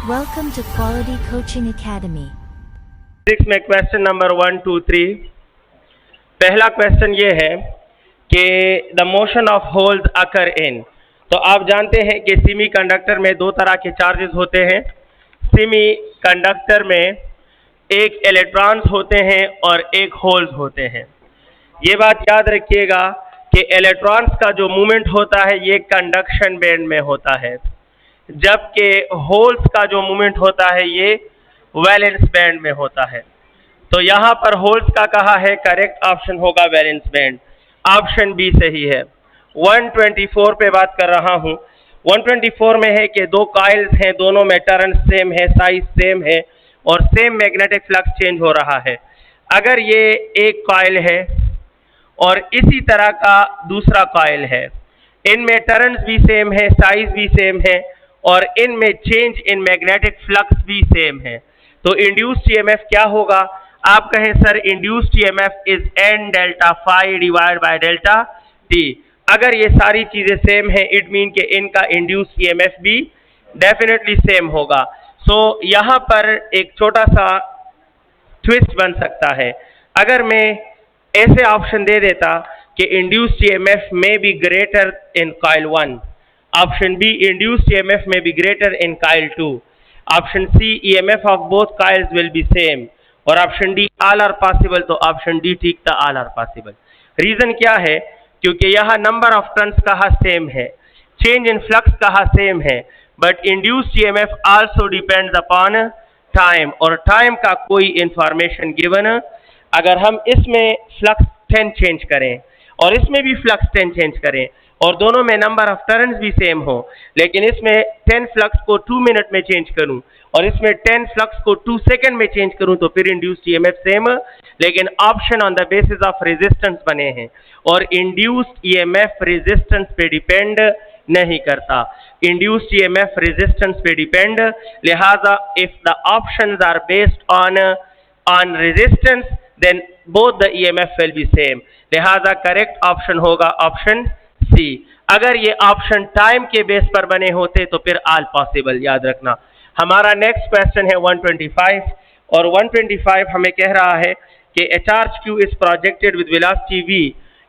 Welcome to Quality Coaching Academy. Physics में question number 1, 2, 3। पहला question ये है कि द मोशन ऑफ होल्स अकर इन। तो आप जानते हैं कि सेमी कंडक्टर में दो तरह के चार्जेस होते हैं। सेमी कंडक्टर में एक इलेक्ट्रॉन्स होते हैं और एक होल्स होते हैं। ये बात याद रखिएगा कि इलेक्ट्रॉन्स का जो मूवमेंट होता है ये कंडक्शन बैंड में होता है, जबकि होल्स का जो मूवमेंट होता है ये वैलेंस बैंड में होता है। तो यहाँ पर होल्स का कहा है, करेक्ट ऑप्शन होगा वैलेंस बैंड, ऑप्शन बी सही है। 124 पे बात कर रहा हूँ। 124 में है कि दो कॉइल्स हैं, दोनों में टर्न सेम है, साइज सेम है और सेम मैग्नेटिक फ्लक्स चेंज हो रहा है। अगर ये एक कॉइल है और इसी तरह का दूसरा कॉइल है, इनमें टर्न्स भी सेम है, साइज भी सेम है और इनमें चेंज इन मैग्नेटिक फ्लक्स भी सेम है, तो इंड्यूस्ड ईएमएफ क्या होगा? आप कहें sir induced EMF is N delta phi divide by delta T. अगर ये सारी चीजें सेम है इट मीन कि इनका इंड्यूस्ड ईएमएफ भी डेफिनेटली सेम होगा। सो यहाँ पर एक छोटा सा ट्विस्ट बन सकता है। अगर मैं ऐसे ऑप्शन दे देता कि induced EMF may be greater in coil 1, option B induced EMF may be greater in coil 2, option C EMF of both coils will be same और option D all are possible, तो option D ठीक था, all are possible. Reason क्या है? क्योंकि यहाँ number of turns कहाँ same है, चेंज इन फ्लक्स कहाँ सेम है, but induced EMF also depends upon time और टाइम का कोई इंफॉर्मेशन गिवन। अगर हम इसमें फ्लक्स 10 चेंज करें और इसमें भी फ्लक्स 10 चेंज करें और दोनों में नंबर ऑफ टर्न्स भी सेम हो, लेकिन इसमें 10 फ्लक्स को 2 मिनट में चेंज करूं और इसमें 10 फ्लक्स को 2 सेकंड में चेंज करूं, तो फिर इंड्यूस्ड ईएमएफ सेम, लेकिन option on the basis of resistance बने हैं और इंड्यूस्ड ईएमएफ रेजिस्टेंस पे डिपेंड नहीं करता। इंड्यूस्ड ईएमएफ रेजिस्टेंस पे डिपेंड, लिहाजा if the options are based on resistance then both the EMF will be same, लिहाजा करेक्ट ऑप्शन होगा ऑप्शन सी। अगर ये ऑप्शन टाइम के बेस पर बने होते तो फिर ऑल पॉसिबल, याद रखना। हमारा नेक्स्ट क्वेश्चन है 125 और 125 हमें कह रहा है कि a charge q is projected with velocity v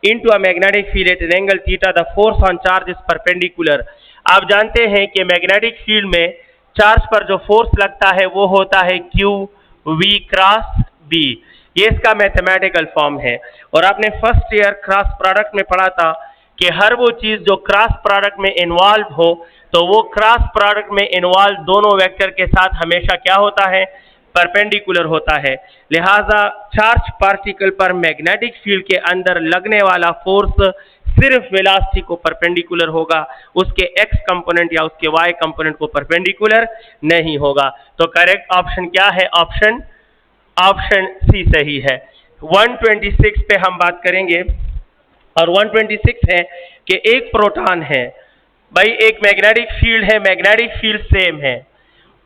into a magnetic field at an angle theta, the force on charge is perpendicular। आप जानते हैं कि मैग्नेटिक फील्ड में चार्ज पर जो फोर्स लगता है वो होता है q v क्रॉस b। ये इसका मैथमेटिकल फॉर्म है और आपने फर्स्ट ईयर क्रॉस प्रोडक्ट में पढ़ा था कि हर वो चीज जो क्रॉस प्रोडक्ट में इन्वॉल्व हो तो वो क्रॉस प्रोडक्ट में इन्वॉल्व दोनों वेक्टर के साथ हमेशा क्या होता है? परपेंडिकुलर होता है। लिहाजा चार्ज पार्टिकल पर मैग्नेटिक फील्ड के अंदर लगने वाला फोर्स सिर्फ वेलोसिटी को परपेंडिकुलर होगा, उसके एक्स कंपोनेंट या उसके वाई कंपोनेंट को परपेंडिकुलर नहीं होगा। तो करेक्ट ऑप्शन क्या है? ऑप्शन सी सही है। 126 पे हम बात करेंगे और 126 है कि एक प्रोटॉन है, भाई एक मैग्नेटिक फील्ड है, मैग्नेटिक फील्ड सेम है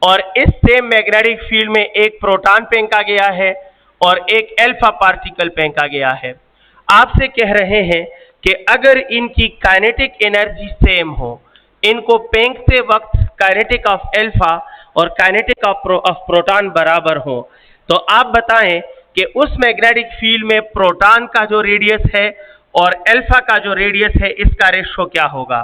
और इस सेम मैग्नेटिक फील्ड में एक प्रोटॉन फेंका गया है और एक अल्फा पार्टिकल फेंका गया है। आपसे कह रहे हैं कि अगर इनकी काइनेटिक एनर्जी सेम हो, इनको फेंकते वक्त काइनेटिक ऑफ अल्फा और काइनेटिक ऑफ प्रोटॉन बराबर हो, तो आप बताएं कि उस मैग्नेटिक फील्ड में प्रोटॉन का जो रेडियस है और अल्फा का जो रेडियस है इसका रेशो क्या होगा?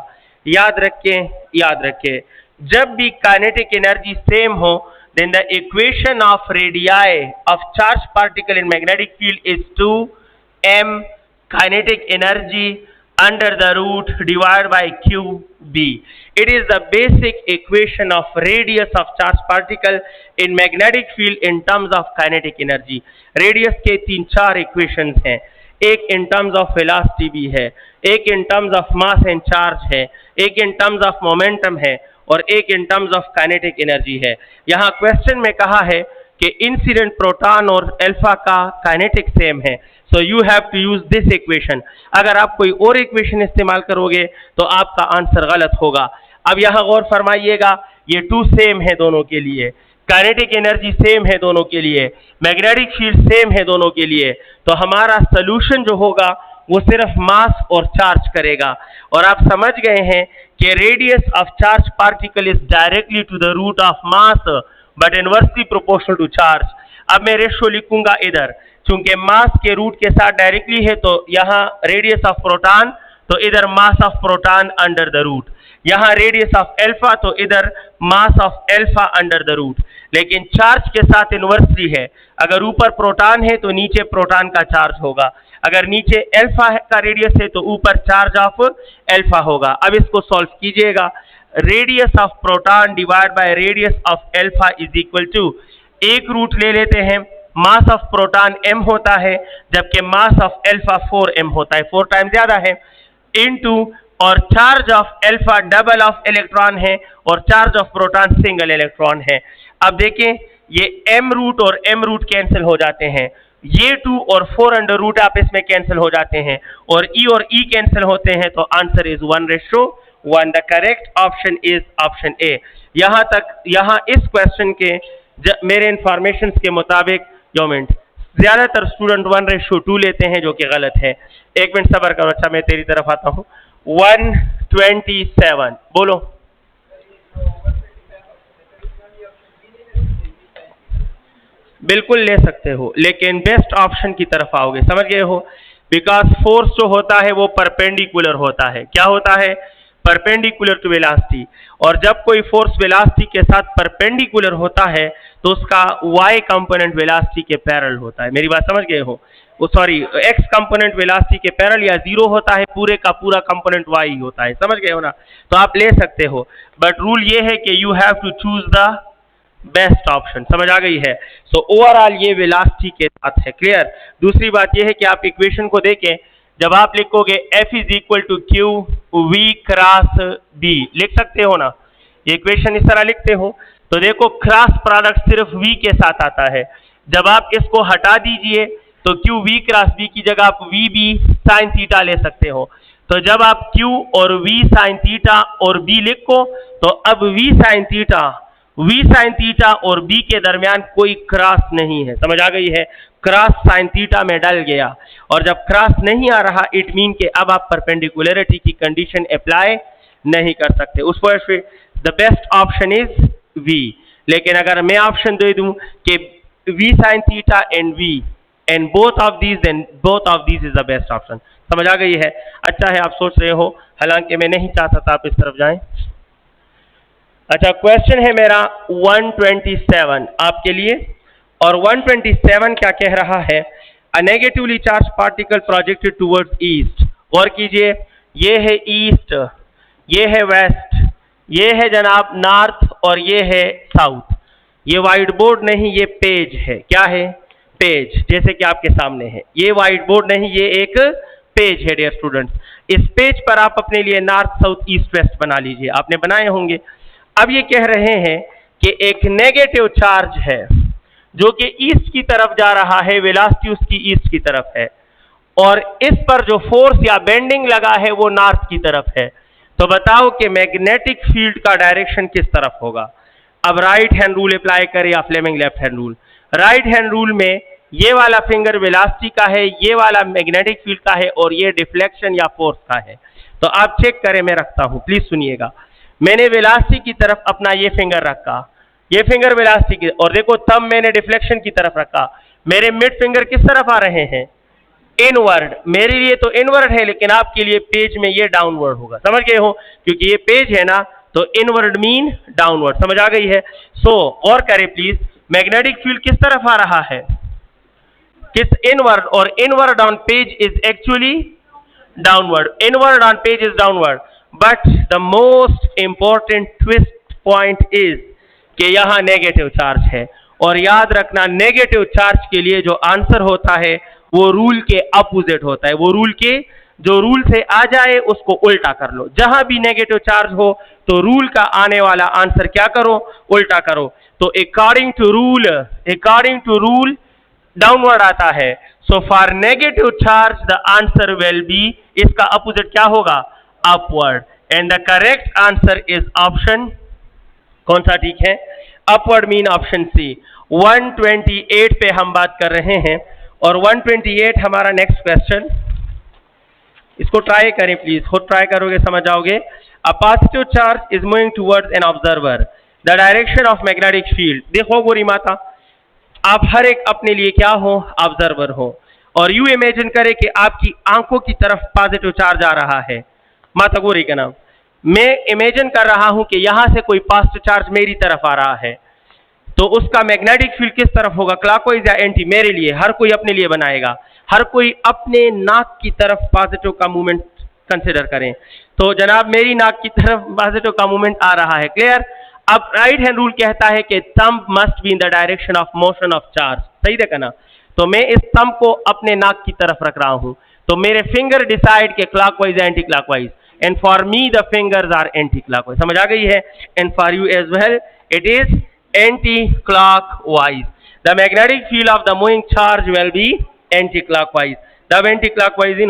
याद रखें जब भी काइनेटिक एनर्जी सेम हो then the equation of radii of charge particle in magnetic field is 2m kinetic energy under the root divide by qb। It is the basic equation of radius of charge particle in magnetic field in terms of kinetic energy. Radius के 3-4 equations हैं, एक in terms of velocity भी है, एक in terms of mass and charge है, एक in terms of momentum है और एक in terms of kinetic energy है। यहाँ क्वेश्चन में कहा है कि इंसिडेंट प्रोटॉन और अल्फा का काइनेटिक सेम है, so you have to use this equation. अगर आप कोई और इक्वेशन इस्तेमाल करोगे तो आपका आंसर गलत होगा। अब यहाँ गौर फरमाइएगा, ये 2 सेम है दोनों के लिए, काइनेटिक एनर्जी सेम है दोनों के लिए, मैग्नेटिक फील्ड सेम है दोनों के लिए, तो हमारा सोल्यूशन जो होगा वो सिर्फ मास और चार्ज करेगा। और आप समझ गए हैं कि radius of charge particle is directly to the root of mass but inversely proportional to charge. अब मैं रेशियो लिखूंगा इधर, चूंकि मास के रूट के साथ डायरेक्टली है तो यहाँ रेडियस ऑफ प्रोटॉन, तो इधर mass of proton under the root, यहाँ रेडियस ऑफ एल्फा तो इधर mass of alpha under the root. लेकिन चार्ज के साथ इनवर्सली है, अगर ऊपर प्रोटॉन है तो नीचे प्रोटॉन का चार्ज होगा, अगर नीचे एल्फा का रेडियस है तो ऊपर चार्ज ऑफ एल्फा होगा। अब इसको सॉल्व कीजिएगा, radius of proton divide by radius of alpha is equal to, एक रूट ले लेते हैं, मास ऑफ प्रोटॉन m होता है जबकि मास ऑफ एल्फा 4m होता है, 4 टाइम ज्यादा है, इनटू और charge of alpha double of electron है और charge of proton single electron है। अब देखें ये m रूट और m रूट कैंसिल हो जाते हैं, ये 2 और 4 अंडर रूट आप इसमें कैंसिल हो जाते हैं और e कैंसिल होते हैं, तो answer is 1:1। The correct option is option A. यहां तक, यहां इस क्वेश्चन के मेरे इंफॉर्मेशन के मुताबिक ज्यादातर स्टूडेंट 1:2 लेते हैं, जो कि गलत है। एक मिनट सब्र करो, अच्छा मैं तेरी तरफ आता हूं। 127 बोलो। बिल्कुल ले सकते हो, लेकिन बेस्ट ऑप्शन की तरफ आओगे, समझ गए हो, बिकॉज फोर्स जो होता है वो परपेंडिकुलर होता है। क्या होता है? Perpendicular to velocity. और जब कोई फोर्स वेलोसिटी के साथ परपेंडिकुलर होता है तो उसका y कंपोनेंट वेलोसिटी के पैरेलल होता है। मेरी बात समझ गए हो? सॉरी, x कंपोनेंट वेलोसिटी के पैरेलल या 0 होता है, पूरे का पूरा कंपोनेंट y होता है, समझ गए हो ना? तो आप ले सकते हो, बट रूल ये है कि you have to choose the best option. समझ आ गई है? सो ओवरऑल ये वेलोसिटी के साथ है। क्लियर? दूसरी बात ये है कि आप इक्वेशन को देखें, जब आप लिखोगे F is equal to Q V cross B, लिख सकते हो ना? ये इक्वेशन इस तरह लिखते हो, तो देखो क्रॉस प्रोडक्ट सिर्फ v के साथ आता है, जब आप इसको हटा दीजिए तो क्यू वी क्रॉस बी की जगह आप वी बी साइन थीटा ले सकते हो। तो जब आप q और v साइन थीटा और b लिखो तो अब v साइन थीटा और b के दरमियान कोई क्रॉस नहीं है। समझ आ गई है? क्रॉस साइन थीटा में डल गया, और जब क्रॉस नहीं आ रहा इट मीन के अब आप परपेंडिकुलरिटी की कंडीशन अप्लाई नहीं कर सकते। उस वजह से the best option is v। लेकिन अगर मैं ऑप्शन दे दूं कि v sine theta and v and both of these, then both of these is the best option. समझ आ गई है? अच्छा है आप सोच रहे हो, हालांकि मैं नहीं चाहता था आप इस तरफ जाएं। अच्छा, क्वेश्चन है मेरा 127 आपके लिए, और 127 क्या कह रहा है? A negatively charge particle projected towards east. गौर कीजिए, ये है ईस्ट, ये है वेस्ट, ये है जनाब नॉर्थ और ये है साउथ। ये व्हाइट बोर्ड नहीं, ये पेज है। क्या है? पेज, जैसे कि आपके सामने है। ये व्हाइट बोर्ड नहीं, ये एक पेज है डियर स्टूडेंट्स। इस पेज पर आप अपने लिए नॉर्थ साउथ ईस्ट वेस्ट बना लीजिए, आपने बनाए होंगे। अब ये कह रहे हैं कि एक नेगेटिव चार्ज है जो कि ईस्ट की तरफ जा रहा है, वेलोसिटी उसकी ईस्ट की तरफ है, और इस पर जो फोर्स या बेंडिंग लगा है वो नॉर्थ की तरफ है। तो बताओ कि मैग्नेटिक फील्ड का डायरेक्शन किस तरफ होगा? अब राइट हैंड रूल अप्लाई करें या Fleming left hand rule? Right hand rule में ये वाला फिंगर वेलोसिटी का है, ये वाला मैग्नेटिक फील्ड का है, और ये डिफ्लेक्शन या फोर्स का है। तो आप चेक करें, मैं रखता हूं, प्लीज सुनिएगा। मैंने वेलोसिटी की तरफ अपना ये फिंगर रखा, ये फिंगर वेलोसिटी की, और देखो तब मैंने डिफ्लेक्शन की तरफ रखा। मेरे मिड फिंगर किस तरफ आ रहे हैं? इनवर्ड। मेरे लिए तो इनवर्ड है, लेकिन आपके लिए पेज में ये डाउनवर्ड होगा। समझ गए हो? क्योंकि ये पेज है ना, तो इनवर्ड मीन डाउनवर्ड। समझ आ गई है? सो और करें प्लीज, मैग्नेटिक फील्ड किस तरफ आ रहा है? किस? इनवर्ड, और inward on page is actually downward. Inward on page is downward, but the most important twist point is कि यहां नेगेटिव चार्ज है। और याद रखना, नेगेटिव चार्ज के लिए जो आंसर होता है वो रूल के अपोजिट होता है। वो रूल के, जो रूल से आ जाए उसको उल्टा कर लो। जहां भी नेगेटिव चार्ज हो तो रूल का आने वाला आंसर क्या करो? उल्टा करो। तो अकॉर्डिंग टू रूल डाउनवर्ड आता है। So for negative charge the answer will B, इसका अपोजिट क्या होगा? Upward. And the correct answer is option कौन सा? ठीक है, अपवर्ड मीन ऑप्शन सी। 128 पे हम बात कर रहे हैं, और 128 हमारा नेक्स्ट क्वेश्चन इसको ट्राई करें प्लीज, खुद ट्राई करोगे समझ जाओगे। A positive charge is moving towards an observer, the direction of magnetic field. देखो गोरी माता, आप हर एक अपने लिए क्या हो, ऑब्जर्वर हो, और यू इमेजिन करें कि आपकी आंखों की तरफ पॉजिटिव चार्ज आ रहा है। माता गोरी का नाम, मैं इमेजिन कर रहा हूं कि यहां से कोई पॉजिटिव चार्ज मेरी तरफ आ रहा है, तो उसका मैग्नेटिक फील्ड किस तरफ होगा, क्लॉकवाइज या एंटी? मेरे लिए, हर कोई अपने लिए बनाएगा, हर कोई अपने नाक की तरफ पॉजिटिव का मूवमेंट कंसिडर करें। तो जनाब मेरी नाक की तरफ पॉजिटिव का मूवमेंट आ रहा है, क्लियर? अब राइट हैंड रूल कहता है कि thumb must be in the direction of motion of charge, सही देखा ना? तो मैं इस थंब को अपने नाक की तरफ रख रहा हूं, तो मेरे फिंगर डिसाइड के क्लॉकवाइज या anti clockwise, and for me the fingers are anti clockwise. समझ आ गई है? And for you as well it is anti-clockwise. The magnetic field of the moving charge will be anti-clockwise. The anti-clockwise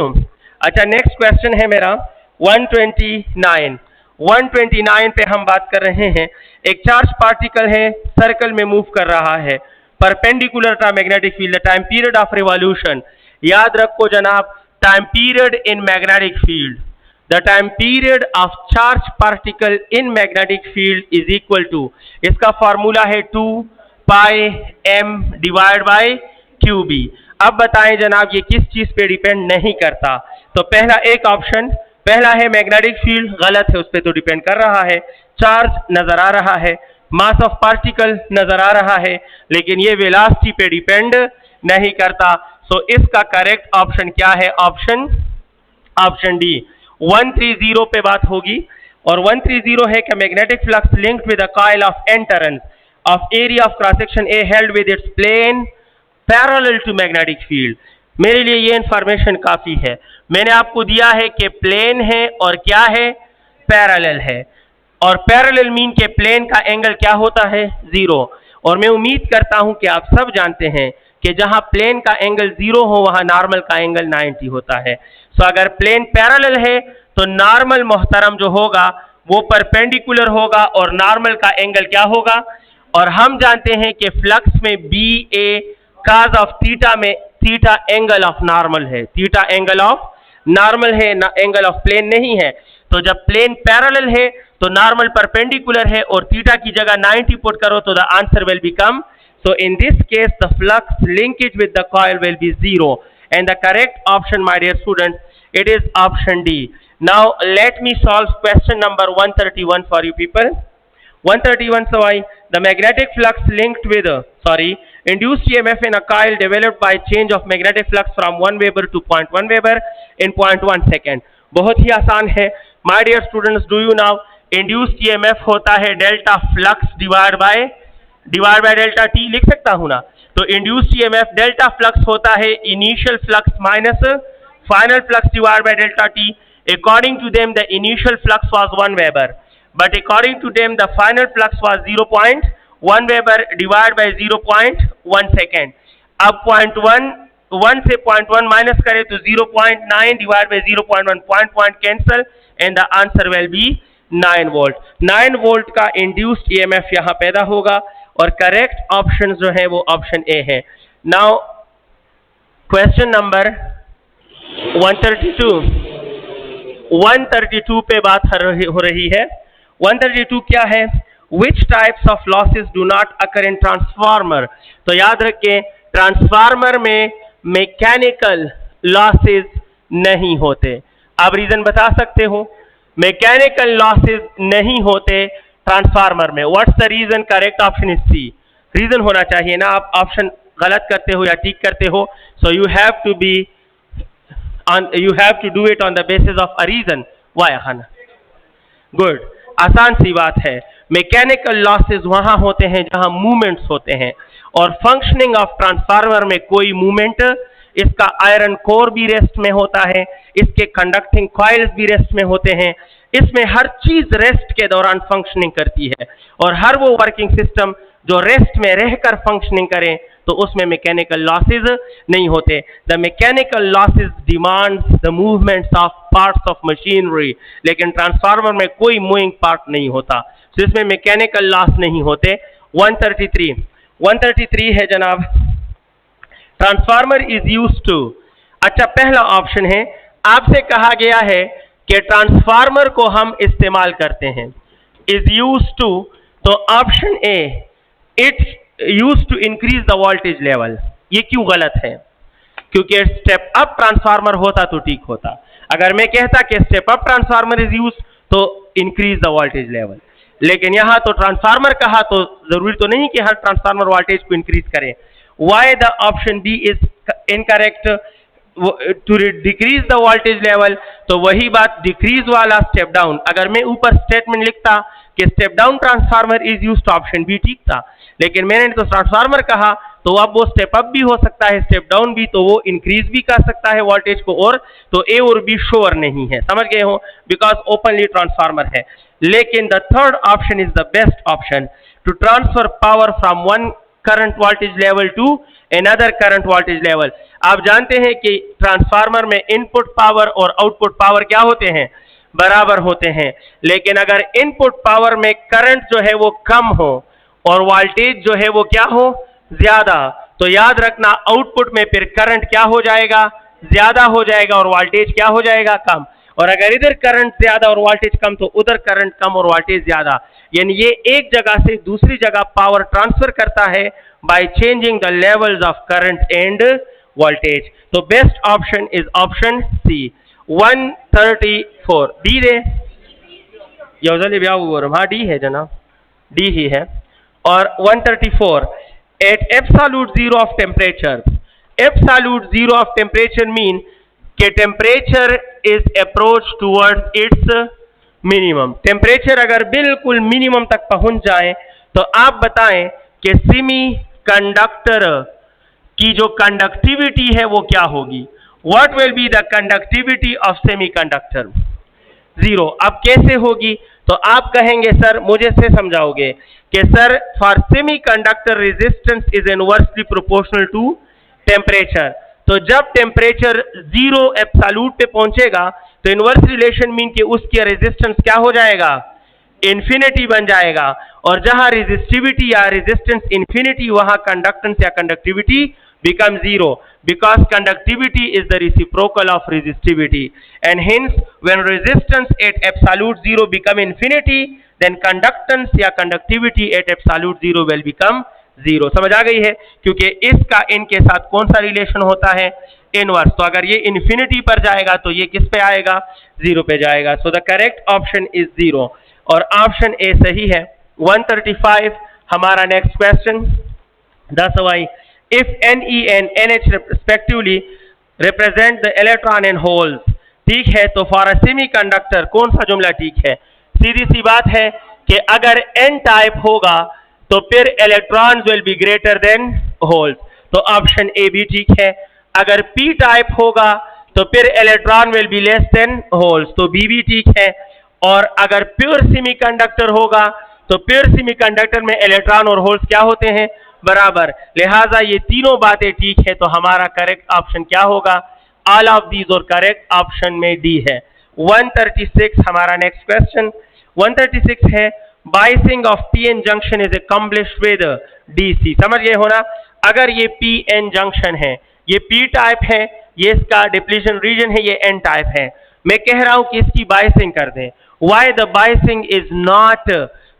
अच्छा, next question है मेरा 129। 129 पे हम बात कर रहे हैं, एक चार्ज पार्टिकल है, सर्कल में मूव कर रहा है, perpendicular to magnetic field, the time period of revolution. याद रखो जनाब, time period in magnetic field, the time period of charge particle in magnetic field is equal to, इसका फॉर्मूला है 2 पाई m डिवाइड बाय QB। अब बताएं जनाब ये किस चीज पे डिपेंड नहीं करता? तो पहला एक ऑप्शन, पहला है मैग्नेटिक फील्ड, गलत है, उस पर तो डिपेंड कर रहा है। चार्ज नजर आ रहा है, मास ऑफ पार्टिकल नजर आ रहा है, लेकिन ये वेलोसिटी पे डिपेंड नहीं करता। सो इसका करेक्ट ऑप्शन क्या है? ऑप्शन डी 130 पे बात होगी, और 130 है कि magnetic flux linked with a coil of N turns of area of cross section A held with its plane parallel to magnetic field. मेरे लिए ये इंफॉर्मेशन काफी है, मैंने आपको दिया है कि प्लेन है और क्या है, पैरेलल है, और पैरेलल मीन के प्लेन का एंगल क्या होता है, 0। और मैं उम्मीद करता हूं कि आप सब जानते हैं कि जहां प्लेन का एंगल 0 हो वहां नॉर्मल का एंगल 90 होता है। सो अगर प्लेन पैरेलल है तो नॉर्मल मोहतरम जो होगा वो परपेंडिकुलर होगा, और नॉर्मल का एंगल क्या होगा? और हम जानते हैं कि फ्लक्स में B A cos of theta में थीटा एंगल ऑफ नॉर्मल है, थीटा एंगल ऑफ नॉर्मल है, एंगल ऑफ प्लेन नहीं है। तो जब प्लेन पैरेलल है तो नॉर्मल परपेंडिकुलर है, और थीटा की जगह 90 पुट करो तो the answer will become, so in this case the flux linkage with the coil will be 0, and the correct option my dear students, it is option D. Now let me solve question number 131 for you people. 131 Sawai, the magnetic flux linked with induced EMF in a coil developed by change of magnetic flux from 1 Weber to 0.1 Weber in 0.1 second. बहुत ही आसान है my dear students, do you now? induced EMF होता है delta flux divide by delta T, लिख सकता हूं ना? तो इंड्यूस्ड ईएमएफ डेल्टा फ्लक्स होता है initial flux minus final flux divide by delta T. According to them the initial flux was 1 weber, but according to them the final flux was 0.1 weber divide by 0.1 second. अब 0.1 से 0.1 minus करें तो 0.9 divide by 0.1, point cancel, and the answer will be 9 volt. 9 volt का induced EMF यहां पैदा होगा, और correct option जो है वो ऑप्शन ए है। नाउ क्वेश्चन नंबर 132 पे बात हो रही है। 132 क्या है? Which types of losses do not occur in transformer? तो याद रखें, ट्रांसफार्मर में मैकेनिकल लॉसेस नहीं होते। आप रीजन बता सकते हो? मैकेनिकल लॉसेस नहीं होते ट्रांसफार्मर में। What's the reason? Correct option is C. Reason होना चाहिए ना, आप ऑप्शन गलत करते हो या ठीक करते हो, so you have to do it on the basis of a reason. Why खाना? गुड, आसान सी बात है। मैकेनिकल लॉसेस वहां होते हैं जहां मूवमेंट्स होते हैं, और फंक्शनिंग ऑफ ट्रांसफार्मर में कोई मूवमेंट, इसका आयरन कोर भी रेस्ट में होता है, इसके कंडक्टिंग कॉइल्स भी रेस्ट में होते हैं, इसमें हर चीज रेस्ट के दौरान फंक्शनिंग करती है, और हर वो वर्किंग सिस्टम जो रेस्ट में रहकर फंक्शनिंग करें तो उसमें मैकेनिकल लॉसेस नहीं होते। The mechanical losses demands the movements of parts of machinery, लेकिन ट्रांसफार्मर में कोई मूविंग पार्ट नहीं होता, तो इसमें मैकेनिकल लॉस नहीं होते। 133 है जनाब, ट्रांसफार्मर इज यूज्ड टू, अच्छा पहला ऑप्शन है आपसे कहा गया है कि ट्रांसफार्मर को हम इस्तेमाल करते हैं, इज यूज टू, तो option A, it's use to increase the voltage level. ये क्यों गलत है? क्योंकि स्टेप अप ट्रांसफार्मर होता तो ठीक होता। अगर मैं कहता कि step up transformer is use तो इंक्रीज द वोल्टेज लेवल, लेकिन यहां तो ट्रांसफार्मर कहा तो जरूरी तो नहीं कि हर ट्रांसफार्मर वोल्टेज को इंक्रीज करे। Why the option B is incorrect, to decrease the voltage level, तो वही बात डिक्रीज वाला स्टेप डाउन। अगर मैं ऊपर स्टेटमेंट लिखता कि step down transformer is use तो ऑप्शन बी ठीक था, लेकिन मैंने तो ट्रांसफार्मर कहा तो अब वो स्टेप अप भी हो सकता है, स्टेप डाउन भी, तो वो इंक्रीज भी कर सकता है वोल्टेज को, और तो ए और बी श्योर नहीं है, समझ गए हो, बिकॉज ओपनली ट्रांसफार्मर है। लेकिन the third option is the best option, to transfer power from one current voltage level to another current voltage level. आप जानते हैं कि ट्रांसफार्मर में इनपुट पावर और आउटपुट पावर क्या होते हैं? बराबर होते हैं। लेकिन अगर इनपुट पावर में करंट जो है वो कम हो और वोल्टेज जो है वो क्या हो? ज्यादा, तो याद रखना आउटपुट में फिर करंट क्या हो जाएगा? ज्यादा हो जाएगा, और वोल्टेज क्या हो जाएगा? कम। और अगर इधर करंट ज्यादा और वोल्टेज कम तो उधर करंट कम और वोल्टेज ज्यादा, यानी ये एक जगह से दूसरी जगह पावर ट्रांसफर करता है by changing the levels of current and voltage. तो best option is option C 134। डी रे योजली हाँ डी है जनाब, डी ही है। और 134, at absolute zero of temperature, absolute zero of temperature mean कि temperature is approach towards its minimum. Temperature अगर बिल्कुल मिनिमम तक पहुंच जाए तो आप बताएं कि सेमी कंडक्टर की जो कंडक्टिविटी है वो क्या होगी? What will be the conductivity of semi conductor? Zero. अब कैसे होगी? तो आप कहेंगे सर, मुझे से समझाओगे कि sir for semiconductor resistance is inversely proportional to temperature. तो जब टेम्परेचर जीरो एब्सोल्यूट पे पहुंचेगा तो इनवर्स रिलेशन मीन कि उसकी रेजिस्टेंस क्या हो जाएगा? इंफिनिटी बन जाएगा। और जहां रेजिस्टिविटी या रेजिस्टेंस इंफिनिटी, वहां कंडक्टेंस या conductivity become zero, because conductivity is the reciprocal of resistivity, and hence when resistance at absolute zero become infinity, then conductance या conductivity at absolute zero will become zero। समझ आ गई है? क्योंकि इसका इनके साथ कौन सा रिलेशन होता है? इनवर्स। तो अगर ये इंफिनिटी पर जाएगा तो ये किस पे आएगा? जीरो पे जाएगा। सो the correct option is zero, और ऑप्शन ए सही है। 135 हमारा next question. 10 if Ne and NH respectively represent the electron and holes, ठीक है, तो फॉर अ सेमीकंडक्टर कौन सा जुमला ठीक है? सीधी सी बात है कि अगर N टाइप होगा तो फिर electrons will be greater than holes, तो ऑप्शन ए भी ठीक है। अगर P टाइप होगा तो फिर electron will be less than holes, तो बी भी ठीक है। और अगर प्योर सेमीकंडक्टर होगा तो प्योर सेमीकंडक्टर में इलेक्ट्रॉन और होल्स क्या होते हैं? बराबर। लिहाजा ये तीनों बातें ठीक है, तो हमारा करेक्ट ऑप्शन क्या होगा? ऑल ऑफ दीज, और करेक्ट ऑप्शन में डी है। 136 हमारा नेक्स्ट क्वेश्चन। 136 है biasing of PN junction is accomplished with DC. समझ गए हो ना? अगर ये पीएन जंक्शन है, ये पी टाइप है, ये इसका डिप्लीशन रीजन है, ये एन टाइप है, मैं कह रहा हूं कि इसकी बाइसिंग कर दें। Why the biasing is not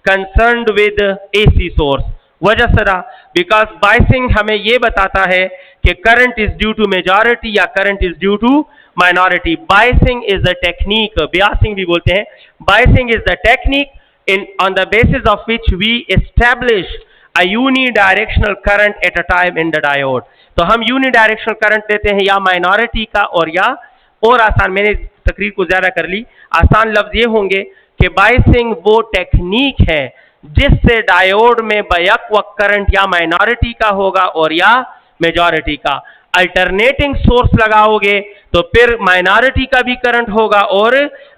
concerned with AC source? वजह सरा, बिकॉज बाइसिंग हमें यह बताता है कि current is due to majority या current is due to minority. Biasing is the technique, biasing भी बोलते हैं। Biasing is the technique in on the basis of which we establish a unidirectional current at a time in the diode. तो हम unidirectional current देते हैं या minority का, और आसान, मैंने तकरीर को ज्यादा कर ली, आसान लफ्ज ये होंगे कि बाइसिंग वो टेक्निक है जिससे डायोड में बैक वक्त करंट या माइनॉरिटी का होगा और या मेजॉरिटी का। अल्टरनेटिंग सोर्स लगाओगे तो फिर माइनॉरिटी का भी करंट होगा, और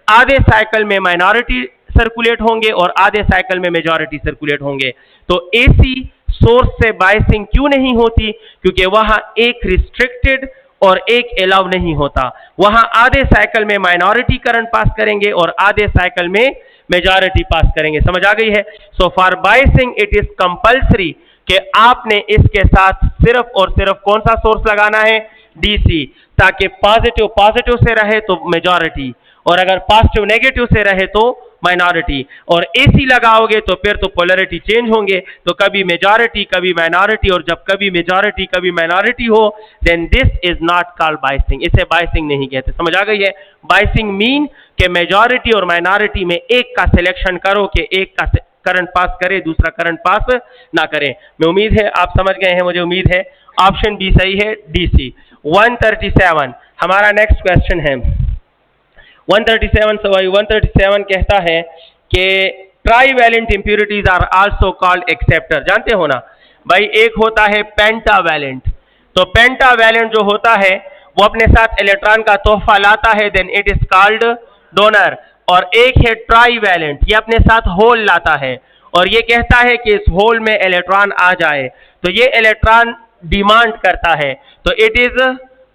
आधे साइकिल में माइनॉरिटी सर्कुलेट होंगे और आधे साइकिल में मेजॉरिटी सर्कुलेट होंगे। तो एसी सोर्स से बाइसिंग क्यों नहीं होती? क्योंकि वहां एक रिस्ट्रिक्टेड और एक अलाउ नहीं होता। वहां आधे साइकिल में माइनॉरिटी करंट पास करेंगे और आधे साइकिल में मेजॉरिटी पास करेंगे। समझ आ गई है? So for biasing it is compulsory कि आपने इसके साथ सिर्फ और सिर्फ कौन सा सोर्स लगाना है? डीसी, ताकि पॉजिटिव पॉजिटिव से रहे तो मेजॉरिटी, और अगर पॉजिटिव नेगेटिव से रहे तो माइनॉरिटी। और AC लगाओगे तो फिर तो पोलैरिटी चेंज होंगे, तो कभी मेजॉरिटी कभी माइनॉरिटी, और जब कभी मेजॉरिटी कभी माइनॉरिटी हो then this is not called biasing, इसे बायसिंग नहीं कहते। समझ आ गई है? बायसिंग मीन कि मेजॉरिटी और माइनॉरिटी में एक का सिलेक्शन करो कि एक का करंट पास करे दूसरा करंट पास ना करे। मैं उम्मीद है आप समझ गए हैं, मुझे उम्मीद है। ऑप्शन बी सही है, DC। 137 हमारा नेक्स्ट क्वेश्चन है। 137 सवाई 137 कहता है कि trivalent impurities are also called acceptor. जानते हो ना भाई, एक होता है पेंटावैलेंट, तो पेंटावैलेंट जो होता है वो अपने साथ इलेक्ट्रॉन का तोहफा लाता है, then it is called donor. और एक है ट्राईवैलेंट, ये अपने साथ होल लाता है और ये कहता है कि इस होल में इलेक्ट्रॉन आ जाए, तो ये इलेक्ट्रॉन डिमांड करता है, तो इट इज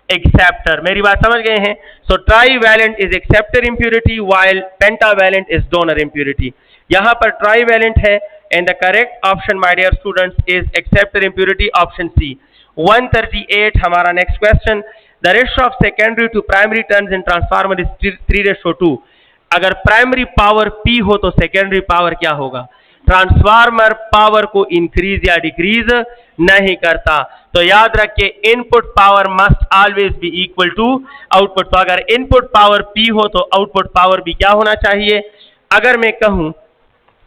एक्सेप्टर। मेरी बात समझ गए हैं? So trivalent is acceptor impurity while pentavalent is donor impurity. यहां पर ट्राईवैलेंट है and the correct option my dear students is acceptor impurity, option C. 138 हमारा next question. The ratio of secondary to primary turns in transformer is 3:2। अगर primary power P हो तो secondary power क्या होगा? Transformer power को increase या decrease नहीं करता, तो याद रखिए input power must always be equal to output. तो अगर इनपुट पावर P हो तो आउटपुट पावर भी क्या होना चाहिए? अगर मैं कहूं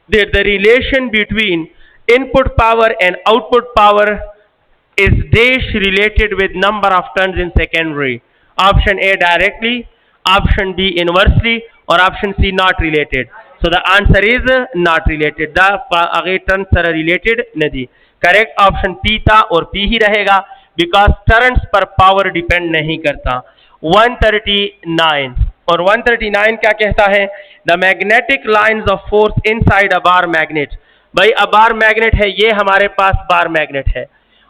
that the relation between input power and output power is dash related with number of turns in secondary. Option A directly, option B inversely, or option C not related. So the answer is not related. The आगे turns are related नहीं। Correct option P था और P ही रहेगा because turns पर power depend नहीं करता। 139 और 139 क्या कहता है? The magnetic lines of force inside a bar magnet. भाई अ बार मैग्नेट है, ये हमारे पास बार मैग्नेट है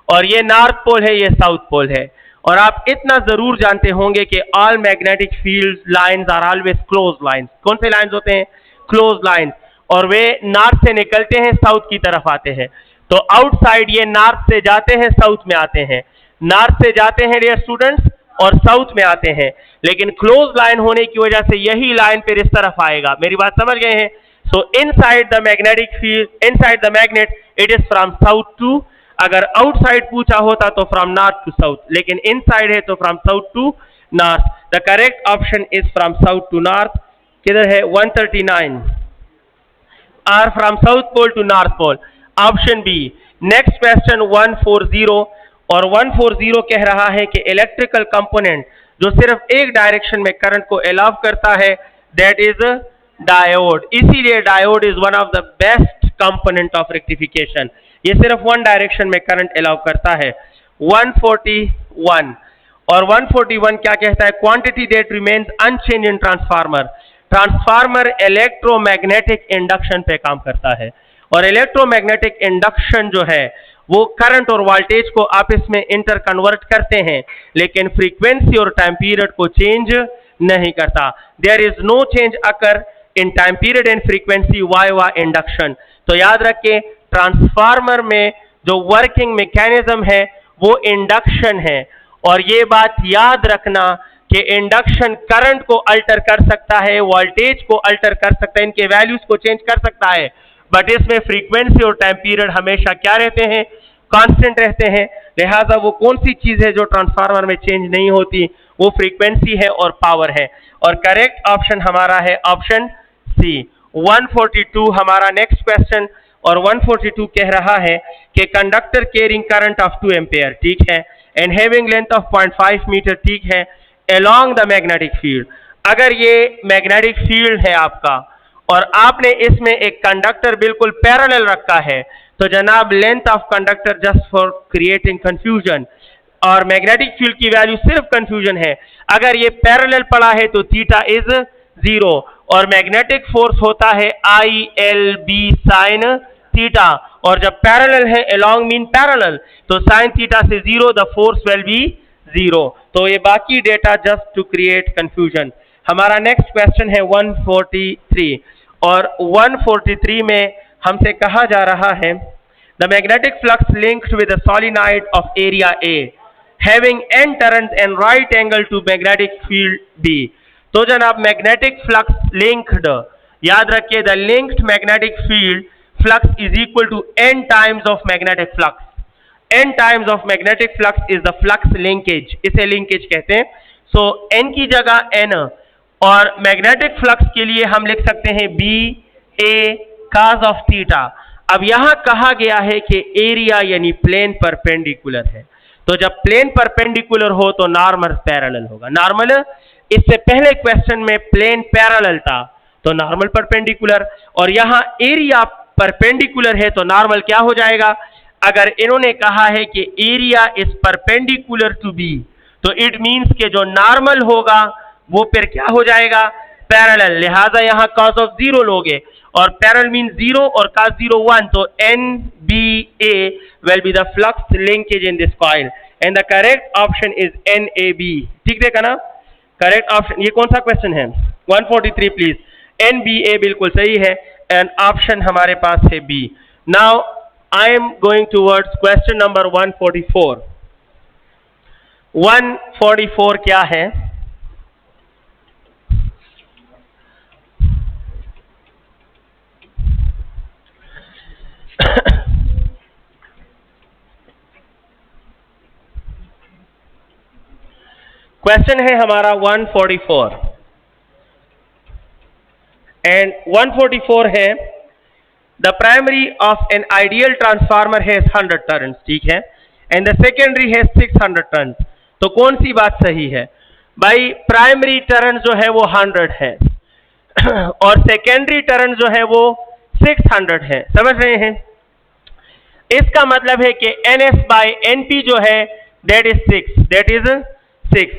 और ये नॉर्थ पोल है, ये साउथ पोल है। और आप इतना जरूर जानते होंगे कि all magnetic field lines are always close lines. कौन से लाइन्स होते हैं? क्लोज लाइन्स, और वे नॉर्थ से निकलते हैं साउथ की तरफ आते हैं। तो आउटसाइड ये नॉर्थ से जाते हैं साउथ में आते हैं, नॉर्थ से जाते हैं डियर स्टूडेंट्स और साउथ में आते हैं, लेकिन क्लोज लाइन होने की वजह से यही लाइन फिर इस तरफ आएगा। मेरी बात समझ गए हैं? So inside the magnetic field, inside the magnet it is from south to, अगर आउटसाइड पूछा होता तो फ्रॉम नॉर्थ टू साउथ, लेकिन इनसाइड है तो from south to north. The correct option is from south to north. किधर है? 139 are from south pole to north pole, option B. Next question 140 और 140 कह रहा है कि इलेक्ट्रिकल कंपोनेंट जो सिर्फ एक डायरेक्शन में करंट को अलाउ करता है दैट इज डायोड। इसीलिए diode is one of the best component of rectification, ये सिर्फ वन डायरेक्शन में करंट अलाउ करता है। 141 और 141 क्या कहता है? Quantity that remains unchanged in transformer. Transformer electromagnetic induction पे काम करता है और इलेक्ट्रोमैग्नेटिक इंडक्शन जो है वो करंट और वोल्टेज को आपस में इंटर कन्वर्ट करते हैं, लेकिन फ्रीक्वेंसी और टाइम पीरियड को चेंज नहीं करता। There is no change occur in time period and frequency via induction. तो याद रखें ट्रांसफार्मर में जो वर्किंग मैकेनिज्म है वो इंडक्शन है, और ये बात याद रखना कि इंडक्शन करंट को अल्टर कर सकता है, वोल्टेज को अल्टर कर सकता है, इनके वैल्यूज को चेंज कर सकता है, बट इसमें फ्रीक्वेंसी और टाइम पीरियड हमेशा क्या रहते हैं? कांस्टेंट रहते हैं। लिहाजा वो कौन सी चीज है जो ट्रांसफार्मर में चेंज नहीं होती? वो फ्रीक्वेंसी है और पावर है। और करेक्ट ऑप्शन हमारा है ऑप्शन सी। 142 हमारा नेक्स्ट क्वेश्चन और 142 कह रहा है कि conductor carrying current of 2 ampere, ठीक है, and having length of 0.5 metre, ठीक है, अलोंग द मैग्नेटिक फील्ड। अगर ये मैग्नेटिक फील्ड है आपका और आपने इसमें एक कंडक्टर बिल्कुल पैरेलल रखा है, तो जनाब length of conductor just for creating confusion, और मैग्नेटिक फील्ड की वैल्यू सिर्फ कंफ्यूजन है। अगर ये पैरेलल पड़ा है तो थीटा इज 0 और मैग्नेटिक फोर्स होता है ILB साइन थीटा, और जब पैरेलल है अलोंग मीन पैरेलल, तो साइन थीटा से 0 द फोर्स विल बी 0। तो ये बाकी data just to create confusion. हमारा नेक्स्ट क्वेश्चन है 143 और 143 में हमसे कहा जा रहा है the magnetic flux linked with a solenoid of area A। Having n turns and right angle to magnetic field B। तो जनाब मैग्नेटिक फ्लक्स लिंक्ड, याद रखिए the linked magnetic field flux is equal to n times of magnetic flux. n times of magnetic flux is the flux linkage, इसे linkage कहते हैं। सो n की जगह n और मैग्नेटिक फ्लक्स के लिए हम लिख सकते हैं B A cos of theta. अब यहां कहा गया है कि एरिया यानी प्लेन परपेंडिकुलर है, तो जब प्लेन परपेंडिकुलर हो तो नॉर्मल पैरेलल होगा। नॉर्मल, इससे पहले क्वेश्चन में प्लेन पैरेलल था तो नॉर्मल परपेंडिकुलर, और यहां एरिया परपेंडिकुलर है तो नॉर्मल क्या हो जाएगा। अगर इन्होंने कहा है कि area is perpendicular to B, तो इट मींस के जो नॉर्मल होगा वो फिर क्या हो जाएगा, पैरेलल। लिहाजा यहां cos ऑफ 0 लोगे और पैरेलल मीन 0 और cos 0 1, तो NBA will be the flux linkage in this coil and the correct option is NAB। ठीक देखा ना, करेक्ट ऑप्शन। ये कौन सा क्वेश्चन है, 143 प्लीज। NBA बिल्कुल सही है एंड ऑप्शन हमारे पास है B। Now I am going towards question number 144। 144 क्या है, क्वेश्चन है हमारा 144 एंड 144 है the primary of an ideal transformer है 100 टर्न्स, ठीक है, एंड द सेकेंडरी है 600 टर्न्स। तो कौन सी बात सही है भाई, प्राइमरी टर्न जो है वो 100 है और सेकेंडरी टर्न जो है वो 600 है, समझ रहे हैं। इसका मतलब है कि NS/NP जो है दैट इज 6,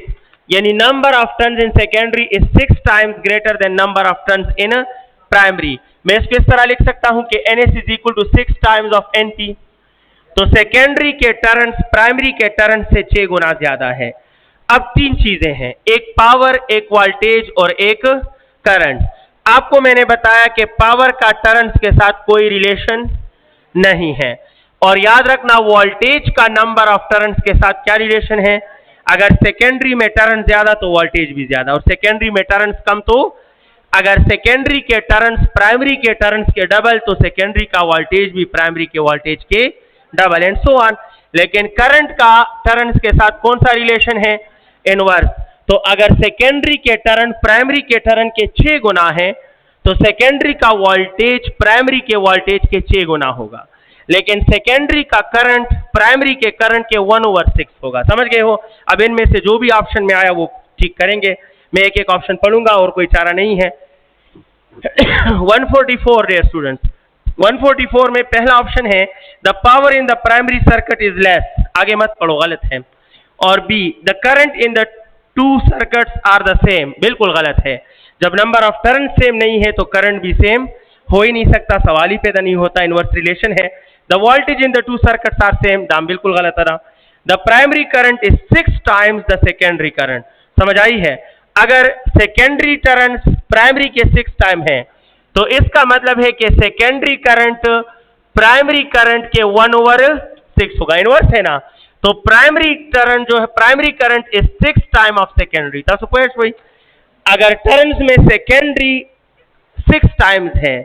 यानी number of turns in secondary is 6 times greater than number of turns in primary. मैं इसको इस तरह लिख सकता हूं कि NS is equal to 6 times of NP। तो सेकेंडरी के टर्न्स प्राइमरी के टर्न से 6 गुना ज्यादा है। अब 3 चीजें हैं, एक पावर, एक वोल्टेज और एक करंट। आपको मैंने बताया कि पावर का टर्न्स के साथ कोई रिलेशन नहीं है, और याद रखना वोल्टेज का नंबर ऑफ टर्न्स के साथ क्या रिलेशन है। अगर सेकेंडरी में टर्न ज्यादा तो वोल्टेज भी ज्यादा, और सेकेंडरी में टर्न्स कम तो अगर सेकेंडरी के टर्न्स प्राइमरी के टर्न्स के डबल तो सेकेंडरी का वोल्टेज भी प्राइमरी के वोल्टेज के डबल एंड सो ऑन। लेकिन करंट का टर्न्स के साथ कौन सा रिलेशन है, इनवर्स। तो अगर सेकेंडरी के टर्न प्राइमरी के टर्न के 6 गुना है तो सेकेंडरी का वोल्टेज प्राइमरी के वोल्टेज के 6 गुना होगा, लेकिन सेकेंडरी का करंट प्राइमरी के करंट के 1/6 होगा। समझ गए हो। अब इनमें से जो भी ऑप्शन में आया वो ठीक करेंगे, मैं एक एक ऑप्शन पढ़ूंगा और कोई चारा नहीं है। 144 डियर स्टूडेंट्स, 144 में पहला ऑप्शन है the power in the primary circuit is less, आगे मत पढ़ो गलत है, और B the current in the 2 circuits are the same, बिल्कुल गलत है। जब नंबर ऑफ टर्न सेम नहीं है तो करंट भी सेम हो ही नहीं सकता, सवाल ही पैदा नहीं होता, इनवर्स रिलेशन है। The voltage in the 2 circuits are same, दाम बिल्कुल गलत है। The primary current is 6 times the secondary current, समझ आई है। अगर सेकेंडरी टर्न प्राइमरी के 6 टाइम है तो इसका मतलब है कि सेकेंडरी करंट प्राइमरी करंट के 1/6 होगा, इनवर्स है ना। तो प्राइमरी टर्न जो है primary current is 6 time of secondary. अगर टर्न्स में सेकेंडरी 6 टाइम्स है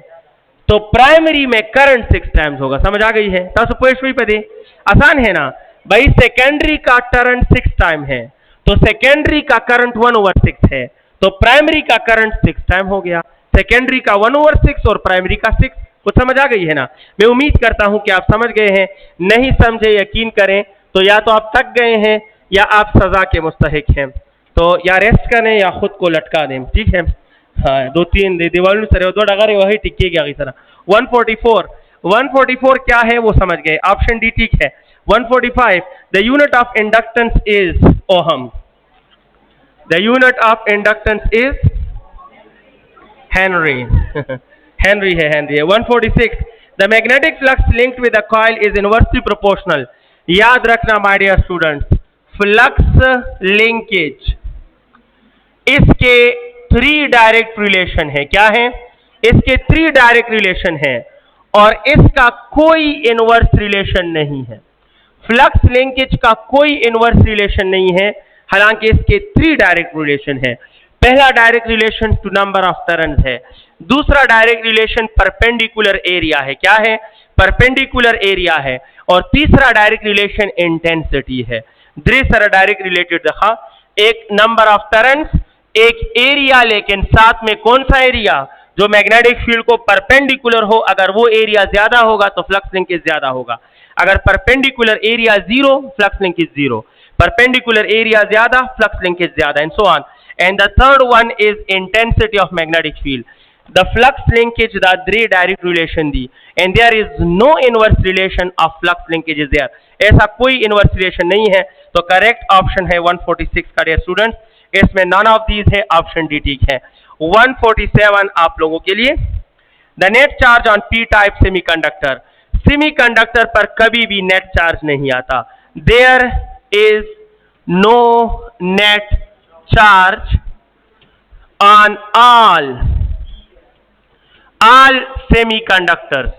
तो प्राइमरी में करंट 6 टाइम्स होगा, समझ आ गई है। पदे आसान है ना भाई, सेकेंडरी का टर्न 6 टाइम है तो सेकेंडरी का करंट 1/6 है, तो प्राइमरी का करंट 6 टाइम हो गया। सेकेंडरी का 1/6 और प्राइमरी का 6, कुछ समझ आ गई है ना। मैं उम्मीद करता हूं कि आप समझ गए हैं, नहीं समझे यकीन करें तो या तो आप थक गए हैं या आप सजा के मुस्तहिक हैं, तो या रेस्ट करें या खुद को लटका दें, ठीक है। हाँ 2-3 दिवाली सर दो डगर वही टिके गया सर। 144 क्या है वो समझ गए, ऑप्शन डी ठीक है। 145 the unit of inductance is ohm, the unit of inductance is henry henry है 146 the magnetic flux linked with the coil is inversely proportional. याद रखना my dear students, flux linkage इसके 3 डायरेक्ट रिलेशन है। क्या है, इसके 3 डायरेक्ट रिलेशन है और इसका कोई इनवर्स रिलेशन नहीं है। फ्लक्स लिंकेज का कोई इनवर्स रिलेशन नहीं है, हालांकि इसके 3 डायरेक्ट रिलेशन है। पहला direct relation to number of turns है, दूसरा डायरेक्ट रिलेशन परपेंडिकुलर एरिया है, क्या है, परपेंडिकुलर एरिया है, और तीसरा डायरेक्ट रिलेशन इंटेंसिटी है। दृश्य डायरेक्ट रिलेटेड देखा, एक नंबर ऑफ टर्न्स, एक एरिया, लेकिन साथ में कौन सा एरिया, जो मैग्नेटिक फील्ड को परपेंडिकुलर हो, अगर वो एरिया ज्यादा होगा तो फ्लक्स लिंकेज ज्यादा होगा। अगर perpendicular area 0, flux linkage 0, perpendicular area ज्यादा, फ्लक्स लिंकेज ज्यादा, and so on. And the third one is intensity of magnetic field. The flux linkage, the 3 direct relation the, and there is no inverse relation of flux linkage is there. ऐसा कोई inverse relation नहीं है, तो correct option है 146 का dear students, इसमें none of these है, option D ठीक है। 147 आप लोगों के लिए, the net charge on P type semiconductor, semiconductor पर कभी भी नेट चार्ज नहीं आता, there is no net charge on all semiconductors.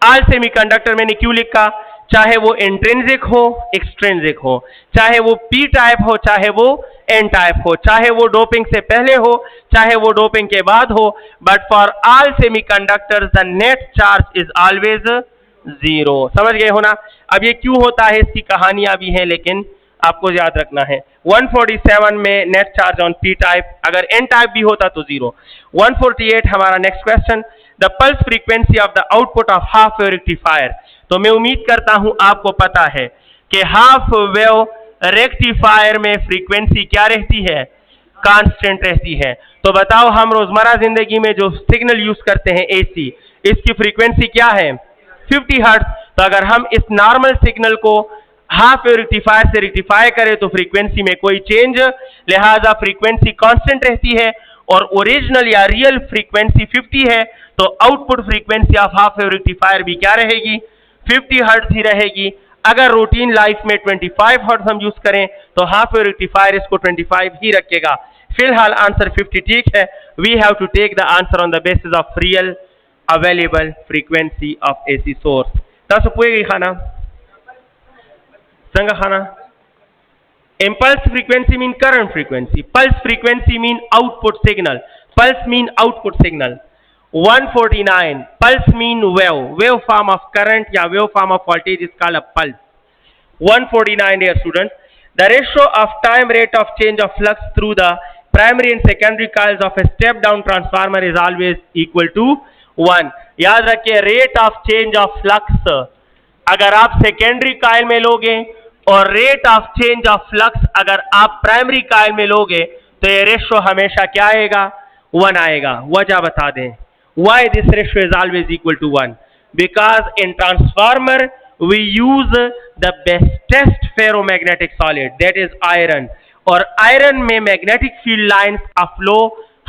All semiconductor मैंने क्यों लिखा, चाहे वो इंट्रिंसिक हो, एक्सट्रिंसिक हो, चाहे वो पी टाइप हो, चाहे वो एन टाइप हो, चाहे वो डोपिंग से पहले हो, चाहे वो डोपिंग के बाद हो, but for all semiconductors the net charge is always 0। समझ गए हो ना। अब ये क्यों होता है, इसकी कहानियां भी हैं, लेकिन आपको याद रखना है। 147 में net charge on P type, अगर एन टाइप भी होता तो 0। 148 हमारा next question, the pulse frequency of the output of half wave rectifier. तो मैं उम्मीद करता हूं आपको पता है कि हाफ वेव रेक्टिफायर में फ्रीक्वेंसी क्या रहती है, कांस्टेंट रहती है। तो बताओ, हम रोजमर्रा जिंदगी में जो सिग्नल यूज करते हैं एसी, इसकी फ्रीक्वेंसी क्या है, 50 हर्ट्ज। तो अगर हम इस नॉर्मल सिग्नल को हाफ वेव रेक्टिफायर से रेक्टिफाई करें तो फ्रीक्वेंसी में कोई चेंज, लिहाजा फ्रीक्वेंसी कांस्टेंट रहती है, और ओरिजिनल या रियल फ्रीक्वेंसी 50 है, तो output frequency of half wave rectifier भी क्या रहेगी, 50 हर्ट्ज ही रहेगी। अगर रूटीन लाइफ में 25 हर्ट्ज हम यूज करें तो हाफ वेव रेक्टिफायर इसको 25 ही रखेगा। फिलहाल आंसर 50 ठीक है। We have to take the answer on the basis of real available frequency of AC source. तसं पुढे खाना संग खाना, impulse frequency mean current frequency, pulse frequency mean output signal, pulse mean output signal। 149 pulse mean wave form of current या wave form of voltage is called a pulse। 149 dear students, the ratio of time rate of change of flux through the primary and secondary coils of a step down transformer is always equal to 1। याद रखिए, rate of change of flux अगर आप secondary coil में लोगे और rate of change of flux अगर आप primary coil में लोगे तो ये रेशियो हमेशा क्या आएगा, 1 आएगा। वजह बता दें, why this ratio is always equal to 1? Because in transformer we use the bestest ferromagnetic solid, that is iron, और आयरन में मैग्नेटिक फील्ड लाइंस का फ्लो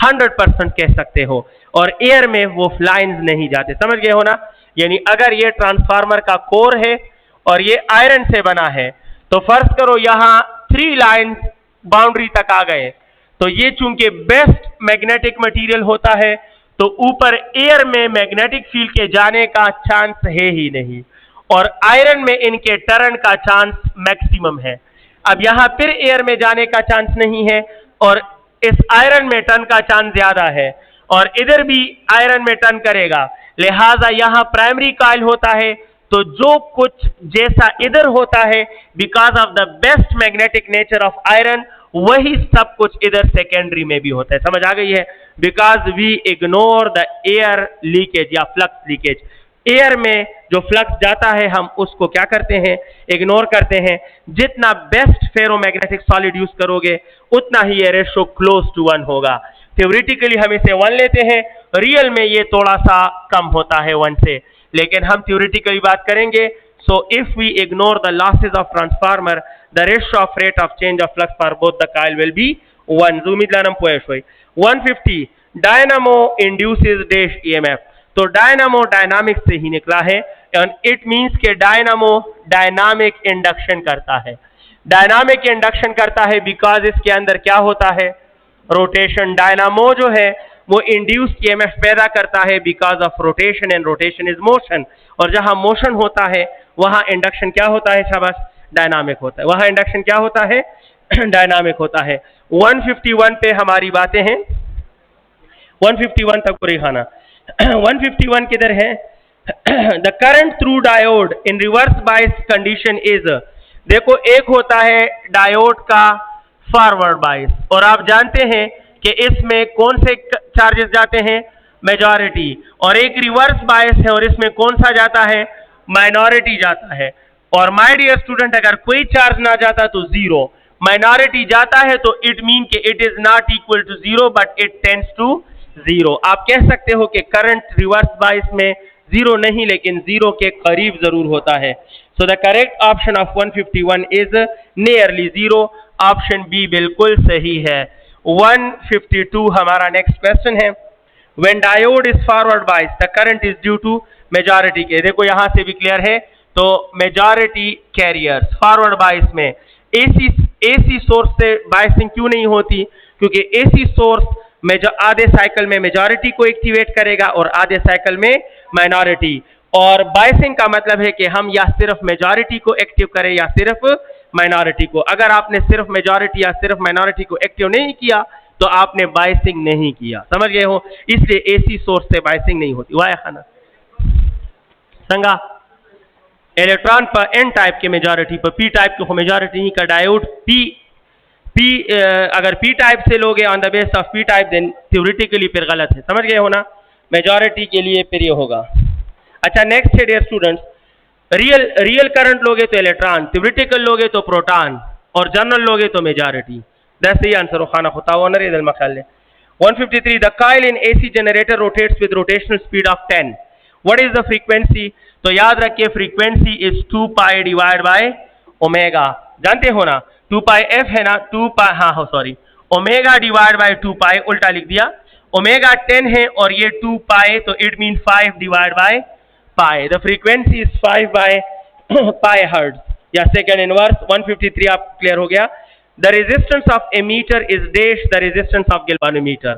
100% कह सकते हो, और एयर में वो लाइंस नहीं जाते। समझ गए हो ना। यानी अगर ये ट्रांसफार्मर का कोर है और ये आयरन से बना है, तो फर्ज करो यहां 3 लाइंस बाउंड्री तक आ गए, तो ये चूंकि बेस्ट मैग्नेटिक मटेरियल होता है तो ऊपर एयर में मैग्नेटिक फील्ड के जाने का चांस है ही नहीं, और आयरन में इनके टर्न का चांस मैक्सिमम है। अब यहां फिर एयर में जाने का चांस नहीं है और इस आयरन में टर्न का चांस ज्यादा है, और इधर भी आयरन में टर्न करेगा, लिहाजा यहां प्राइमरी कॉइल होता है तो जो कुछ जैसा इधर होता है because of the best magnetic nature of iron, वही सब कुछ इधर सेकेंडरी में भी होता है। समझ आ गई है। Because we ignore the air leakage या फ्लक्स लीकेज, एयर में जो फ्लक्स जाता है हम उसको क्या करते हैं, इग्नोर करते हैं। जितना बेस्ट फेरोमैग्नेटिक सॉलिड यूज करोगे उतना ही ये रेशो क्लोज टू 1 होगा। थ्योरेटिकली हम इसे 1 लेते हैं, रियल में ये थोड़ा सा कम होता है 1 से, लेकिन हम थ्योरेटिकली बात करेंगे। So if we ignore the losses of transformer, the ratio of rate of change of flux for both the coil will be 1। उम्मीदलानम पोएशोई 150 डायनामो इंड्यूसेस डैश ईएमएफ। तो डायनामो डायनामिक से ही निकला है, एंड इट मींस के dynamo dynamic induction करता है। डायनामिक इंडक्शन करता है बिकॉज इसके अंदर क्या होता है, रोटेशन। डायनामो जो है वो इंड्यूस्ड ईएमएफ पैदा करता है because of rotation, and rotation is motion, और जहां मोशन होता है वहां इंडक्शन क्या होता है शाबाश, डायनामिक होता है। वहां इंडक्शन क्या होता है? डायनामिक होता है। 151 पे हमारी बातें हैं, 151 तक पूरी खाना। 151 किधर है? The current through diode in reverse bias condition is, देखो एक होता है डायोड का फॉरवर्ड बायस, और आप जानते हैं कि इसमें कौन से चार्जेस जाते हैं? मेजॉरिटी। और एक रिवर्स बायस है और इसमें कौन सा जाता है? माइनॉरिटी जाता है। और माय डियर स्टूडेंट, अगर कोई चार्ज ना जाता तो जीरो, माइनॉरिटी जाता है तो इट मीन कि it is not equal to zero but it tends to zero. आप कह सकते हो कि करंट रिवर्स बायस में जीरो नहीं लेकिन जीरो के करीब जरूर होता है। So the correct option of 151 is nearly zero. Option B बिल्कुल सही है। 152 हमारा नेक्स्ट क्वेश्चन है। When diode is forward bias, the current is due to majority के, देखो यहां से भी क्लियर है, तो मेजॉरिटी कैरियर्स फॉरवर्ड बायस में एसी सोर्स से बायसिंग क्यों नहीं होती? क्योंकि एसी सोर्स आधे साइकिल में मेजॉरिटी को एक्टिवेट करेगा और आधे साइकिल में माइनॉरिटी। और बायसिंग का मतलब है कि हम या सिर्फ मेजॉरिटी को एक्टिव करें या सिर्फ माइनॉरिटी को। अगर आपने सिर्फ मेजॉरिटी या सिर्फ माइनॉरिटी को एक्टिव नहीं किया तो आपने बायसिंग नहीं किया, समझ गए हो? इसलिए एसी सोर्स से बायसिंग नहीं होती। वाह खाना संगा इलेक्ट्रॉन पर एन टाइप के मेजॉरिटी पर पी टाइप के मेजॉरिटी नहीं का डायोड पी अगर पी टाइप से लोगे on the base of P type then theoretically फिर गलत है, समझ गए हो ना? मेजॉरिटी के लिए फिर ये होगा। अच्छा नेक्स्ट है डियर स्टूडेंट्स, रियल करंट लोगे तो इलेक्ट्रॉन, थ्योरेटिकल लोगे तो प्रोटॉन और जनरल लोगे तो मेजॉरिटी। That's the answer. खाना होता है ऑनर इधर मखाले। 153 the coil in AC generator rotates with rotational speed of 10, what is the frequency? तो याद रखिए frequency is 2 pi divide by omega, जानते हो ना? 2 पाई एफ है ना, 2 पाई, हाँ सॉरी, ओमेगा डिवाइड बाय 2 पाई, उल्टा लिख दिया। ओमेगा 10 है और ये 2 पाई, तो it mean 5 divide by pi. The frequency is 5 by pi hertz या सेकेंड इनवर्स। 153 आप क्लियर हो गया। The resistance of ammeter is dash the resistance of galvanometer,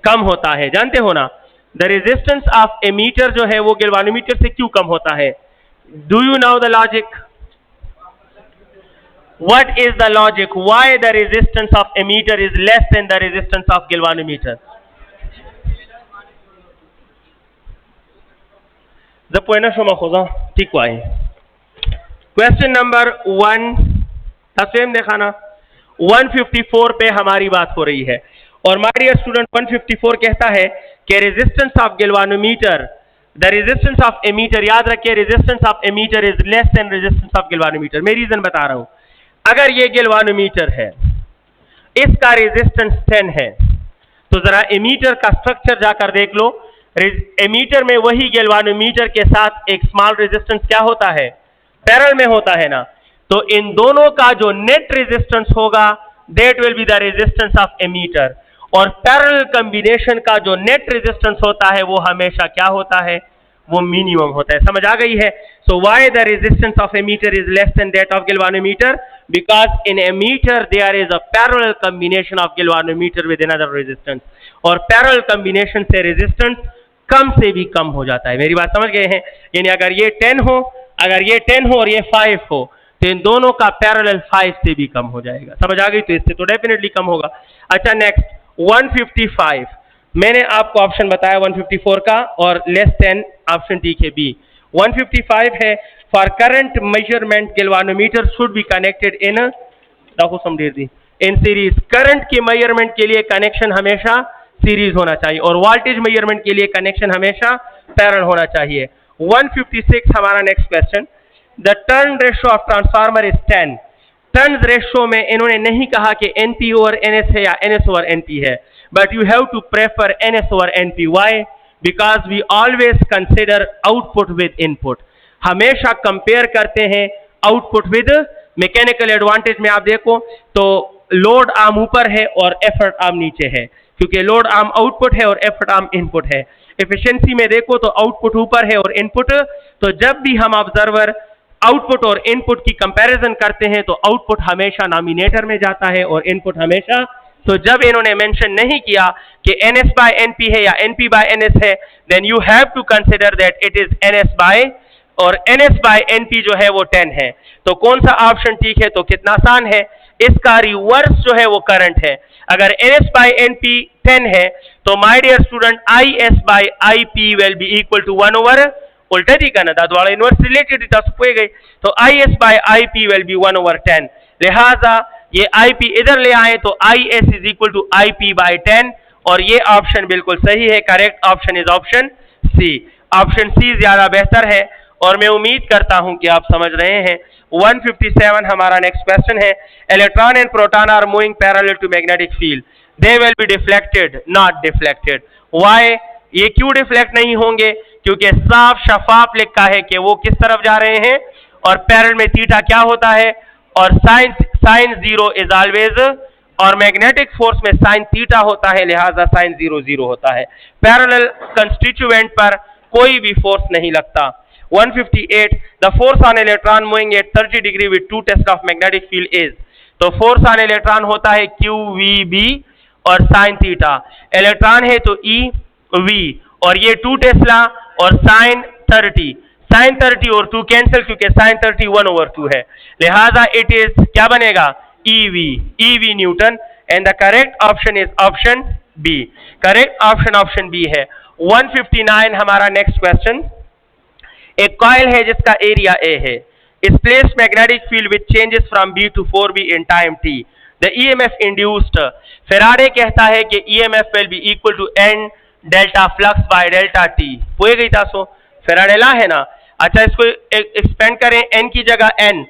कम होता है, जानते हो ना? द रेजिस्टेंस ऑफ एमीटर जो है वो गैल्वानोमीटर से क्यों कम होता है? Do you know the logic? What is the logic? Why the resistance of ammeter is less than the resistance of galvanometer? The point शो मखोजा ठीक वाई। क्वेश्चन नंबर 1 तस्वीर दिखाना। 154 पे हमारी बात हो रही है और माय डियर स्टूडेंट 154 कहता है कि resistance of galvanometer, the resistance of ammeter, याद रखिए resistance of ammeter is less than resistance of galvanometer. मैं रीजन बता रहा हूं। अगर ये गैल्वानोमीटर है, इसका रेजिस्टेंस 10 है, तो जरा एमीटर का स्ट्रक्चर जाकर देख लो। एमीटर में वही गैल्वानोमीटर के साथ एक स्मॉल रेजिस्टेंस क्या होता है? पैरेलल में होता है ना। तो इन दोनों का जो नेट रेजिस्टेंस होगा that will be the resistance of ammeter, और पैरेलल कॉम्बिनेशन का जो नेट रेजिस्टेंस होता है वो हमेशा क्या होता है? वो मिनिमम होता है। समझ आ गई है? So why the resistance of ammeter is less than that of galvanometer? Because in ammeter there is a parallel combination of galvanometer with another resistance, और पैरेलल कॉम्बिनेशन से रेजिस्टेंस कम से भी कम हो जाता है। मेरी बात समझ गए हैं? यानी अगर ये 10 हो, अगर ये 10 हो और ये 5 हो, तो इन दोनों का पैरेलल 5 से भी कम हो जाएगा। समझ आ गई? तो इससे तो डेफिनेटली कम होगा। अच्छा नेक्स्ट 155, मैंने आपको ऑप्शन बताया 154 का और लेस देन ऑप्शन ठीक है बी। 155 है for current measurement galvanometer should be connected in in series. Current के मेजरमेंट के लिए कनेक्शन हमेशा सीरीज होना चाहिए और वोल्टेज मेजरमेंट के लिए कनेक्शन हमेशा पैरेलल होना चाहिए। 156 हमारा next question. The turn ratio of transformer is 10। Turns ratio में इन्होंने नहीं कहा कि NP ओवर NS है या NS ओवर NP है, but you have to prefer NS over NP। Why? Because we always consider output with input. हमेशा compare करते हैं आउटपुट विद मैकेनिकल एडवांटेज में। आप देखो तो लोड आर्म ऊपर है और एफर्ट आर्म नीचे है, क्योंकि लोड आर्म आउटपुट है और एफर्ट आर्म इनपुट है। एफिशिएंसी में देखो तो आउटपुट ऊपर है और इनपुट, तो जब भी हम ऑब्जर्वर आउटपुट और इनपुट की कंपैरिजन करते हैं तो आउटपुट हमेशा नॉमिनेटर में जाता है और इनपुट हमेशा। तो जब इन्होंने मेंशन नहीं किया कि NS by NP है या NP by NS है, then you have to consider that it is NS by और NS by NP जो है वो 10 है। तो कौन सा ऑप्शन ठीक है? तो कितना आसान है, इसका रिवर्स जो है वो करंट है। अगर NS by NP 10 है तो my dear student IS by IP will be equal to 1 over उल्टा दी ना दाद वाला इनवर्स रिलेटेड गई, तो IS by IP will be 1 over 10। लिहाजा ये IP इधर ले आए तो IS is equal to IP by 10 और ये ऑप्शन बिल्कुल सही है। Correct option is option C. Option C ज्यादा बेहतर है और मैं उम्मीद करता हूं कि आप समझ रहे हैं। 157 हमारा नेक्स्ट क्वेश्चन है। Electron and proton are moving parallel to magnetic field, they will be deflected not deflected. Why? ये क्यों डिफ्लेक्ट नहीं होंगे? क्योंकि साफ शफाफ लिखा है कि वो किस तरफ जा रहे हैं और पैरेलल में थीटा क्या होता है और साइन 0 इज ऑलवेज, और मैग्नेटिक फोर्स में साइन थीटा होता है, लिहाजा साइन 0 0 होता है। पैरेलल कंस्टिट्यूएंट पर कोई भी फोर्स नहीं लगता। 158 the force on electron moving at 30 degree with 2 Tesla of magnetic field is. तो फोर्स ऑन इलेक्ट्रॉन होता है QVB और साइन थीटा। इलेक्ट्रॉन है तो EV और ये 2 टेस्ला और साइन 30 और 2 कैंसिल क्योंकि साइन 30 1 over 2 है, लिहाजा इट इज क्या बनेगा? EV newton. And the correct option is option B. Correct option B है। 159 हमारा नेक्स्ट क्वेश्चन। एक कॉइल है जिसका एरिया A है, is place magnetic field which changes from B to 4B in time t। The EMF induced, Faraday कहता है कि EMF will be equal to N delta flux by delta t। हो गई था सो Faraday law है ना। अच्छा इसको एक्सपेंड करें, n की जगह n,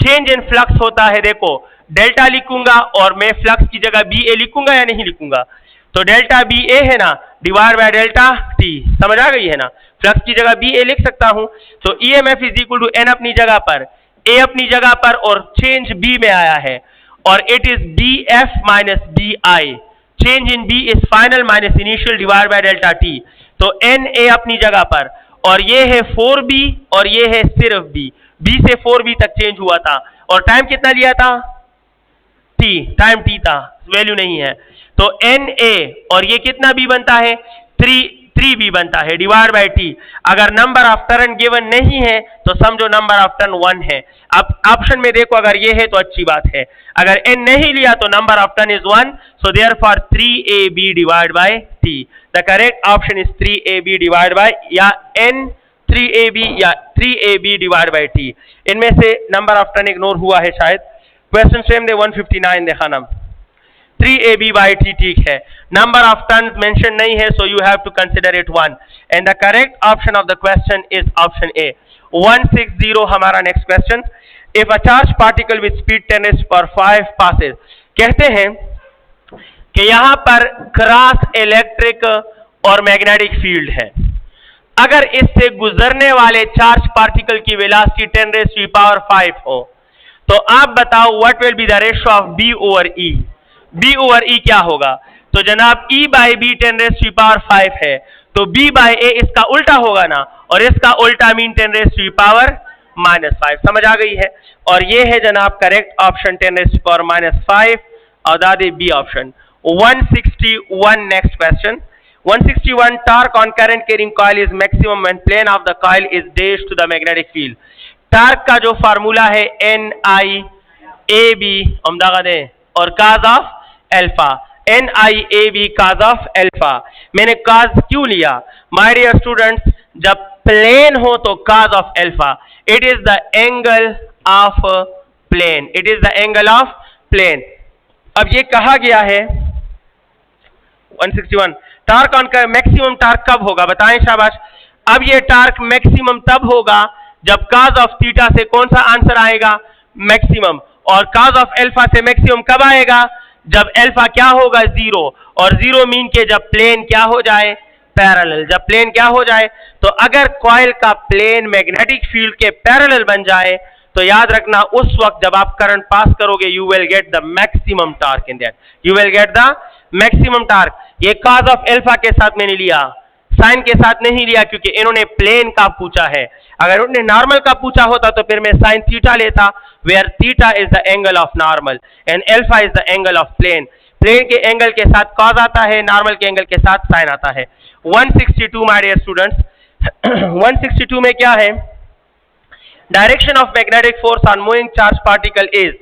चेंज इन फ्लक्स होता है, देखो डेल्टा लिखूंगा और मैं फ्लक्स की जगह BA लिखूंगा या नहीं लिखूंगा? तो डेल्टा BA है ना डिवाइड बाय डेल्टा t, समझ आ गई है ना। फ्लक्स की जगह BA लिख सकता हूं। तो EMF is equal to N अपनी जगह पर, A अपनी जगह पर और चेंज B में आया है और it is BF minus BI। Change in B is final minus initial divide by delta t। तो NA अपनी जगह पर और ये है 4B और ये है सिर्फ B से 4B तक चेंज हुआ था और टाइम कितना लिया था? T, टाइम T था, वैल्यू नहीं है। तो NA और ये कितना B बनता है? 3B बनता है डिवाइड बाय T। अगर नंबर ऑफ टर्न गिवन नहीं है तो समझो नंबर ऑफ टर्न 1 है। अब ऑप्शन में देखो अगर ये है तो अच्छी बात है, अगर N नहीं लिया तो number of turn is 1, so therefore 3AB divide by T। The correct option is 3AB divide by या N 3AB या 3AB डिवाइड बाय T। इनमें से नंबर ऑफ टर्न इग्नोर हुआ है शायद। क्वेश्चन सेम दे 159 देखा ना, 3AB by T ठीक है। नंबर ऑफ टर्न मेंशन नहीं है, so you have to consider it 1 and the correct option of the question is option A। 160 हमारा next question. If a charge particle with speed 10⁵ passes, कहते हैं कि यहां पर क्रॉस इलेक्ट्रिक और magnetic field है। अगर इससे गुजरने वाले चार्ज पार्टिकल की वेलोसिटी 10⁵ हो तो आप बताओ what will be the ratio of B over E। B over E क्या होगा? तो जनाब E बाई B 10⁵ है तो B बाई A इसका उल्टा होगा ना, और इसका उल्टा मीन 10⁻⁻5। समझ आ गई है। और ये है जनाब करेक्ट ऑप्शन 10⁻⁻5 और दादे B option. 161 next question. 161 torque on current carrying coil is maximum when plane of the coil is dash to the magnetic field. Torque का जो फार्मूला है NIAB और cos of alpha, NIAB cos of alpha. मैंने cos क्यों लिया? My dear students, जब plane हो तो cos of alpha, it is the angle of plane, it is the angle of plane. अब ये कहा गया है 161 टार्क ऑन का मैक्सिमम टार्क कब होगा? बताएं शाबाश। अब ये टार्क मैक्सिमम तब होगा जब cos ऑफ थीटा से कौन सा आंसर आएगा? मैक्सिमम। और cos ऑफ अल्फा से मैक्सिमम कब आएगा? जब अल्फा क्या होगा? 0, और 0 मीन के जब प्लेन क्या हो जाए? पैरेलल। जब प्लेन क्या हो जाए? तो अगर कॉइल का प्लेन मैग्नेटिक फील्ड के पैरेलल बन जाए तो याद रखना उस वक्त जब आप करंट पास करोगे you will get the maximum torque in that, you will get the maximum torque. ये cos ऑफ अल्फा के साथ मैंने लिया, साइन के साथ नहीं लिया क्योंकि इन्होंने प्लेन का पूछा है। अगर उन्होंने नॉर्मल का पूछा होता तो फिर मैं साइन थीटा लेता, where theta is the angle of normal and alpha is the angle of plane. Plane के एंगल के साथ cos आता है, नॉर्मल के एंगल के साथ साइन आता है। 162 माय डियर स्टूडेंट्स 162 में क्या है? Direction of magnetic force on moving charge particle is,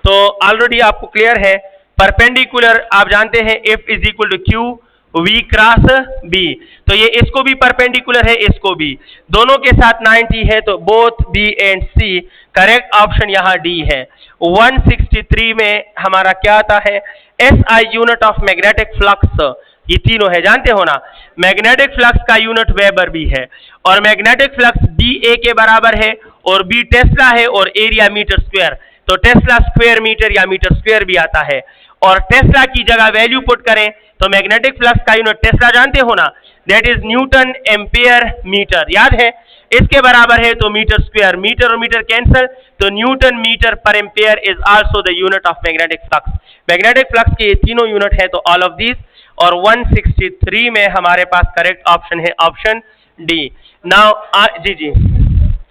तो ऑलरेडी आपको क्लियर है, परपेंडिकुलर आप जानते हैं F is equal to Q V cross B, तो ये इसको भी परपेंडिकुलर है, इसको भी, दोनों के साथ 90 है, तो both B and C, correct option यहाँ D है। 163 में हमारा क्या आता है, SI unit of magnetic flux, ये तीनों है, जानते हो ना, मैग्नेटिक फ्लक्स का यूनिट वेबर भी है, और मैग्नेटिक फ्लक्स BA के बराबर है, और B टेस्ला है, और एरिया मीटर स्क्वायर, तो टेस्ला स्क्वायर मीटर या मीटर स्क्वायर भी आता है, और टेस्ला की जगह वैल्यू पुट करें तो मैग्नेटिक फ्लक्स का यूनिट टेस्ला जानते हो ना, that is newton ampere metre, याद है, इसके बराबर है, तो मीटर स्क्वायर, मीटर और मीटर कैंसिल, तो न्यूटन मीटर पर ampere is also the unit of magnetic flux. Magnetic flux के ये तीनों यूनिट है, तो ऑल ऑफ दिस, और 163 में हमारे पास करेक्ट ऑप्शन है ऑप्शन डी। नाउ जी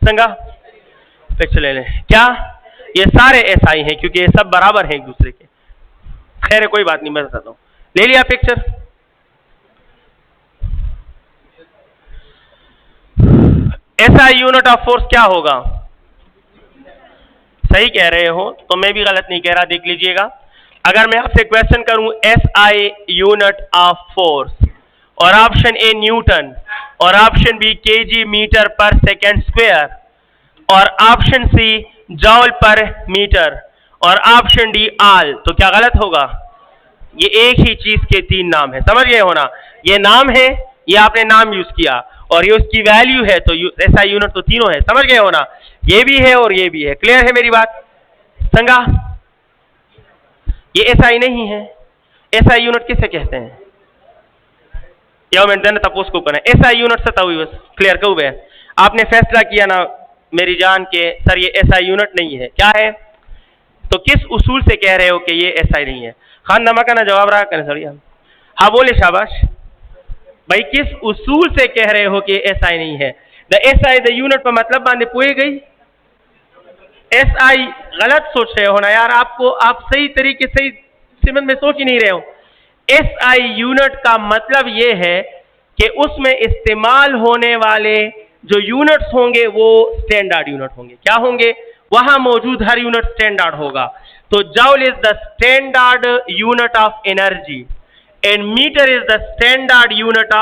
संगा पिक्चर ले लें, क्या ये सारे SI हैं क्योंकि ये सब बराबर हैं एक दूसरे के, खैर कोई बात नहीं, मैं बताता हूं, ले लिया picture. SI unit of force क्या होगा, सही कह रहे हो, तो मैं भी गलत नहीं कह रहा, देख लीजिएगा। अगर मैं आपसे क्वेश्चन करूं SI यूनिट ऑफ फोर्स, और ऑप्शन ए न्यूटन, और ऑप्शन बी केजी मीटर पर सेकेंड स्क्वायर, और ऑप्शन सी जॉल पर मीटर, और ऑप्शन डी आल, तो क्या गलत होगा? ये एक ही चीज के तीन नाम है, समझ गए हो ना, ये नाम है, ये आपने नाम यूज किया, और ये उसकी वैल्यू है, तो SI यूनिट तो तीनों है, समझ गए हो ना, ये भी है और ये भी है, क्लियर है मेरी बात संगा? ये SI नहीं है, SI यूनिट किसे कहते हैं, या मैं देना तपोस को करना, SI यूनिट से तभी बस क्लियर कहूँ, आपने फैसला किया ना मेरी जान के सर ये SI यूनिट नहीं है, क्या है, तो किस उसूल से कह रहे हो कि ये SI नहीं है? खान नमक ना जवाब रहा करें सर, हाँ बोले शाबाश भाई, किस उसूल से कह रहे हो कि SI नहीं है? द SI द यूनिट पर मतलब बांधे पुए गई, SI गलत सोच रहे हो ना यार, आपको आप सही तरीके से सिमन में सोच ही नहीं रहे हो। SI यूनिट का मतलब ये है कि उसमें इस्तेमाल होने वाले जो यूनिट्स होंगे वो स्टैंडर्ड यूनिट होंगे, क्या होंगे, वहां मौजूद हर यूनिट स्टैंडर्ड होगा, तो joule is the standard unit of energy and metre is the standard unit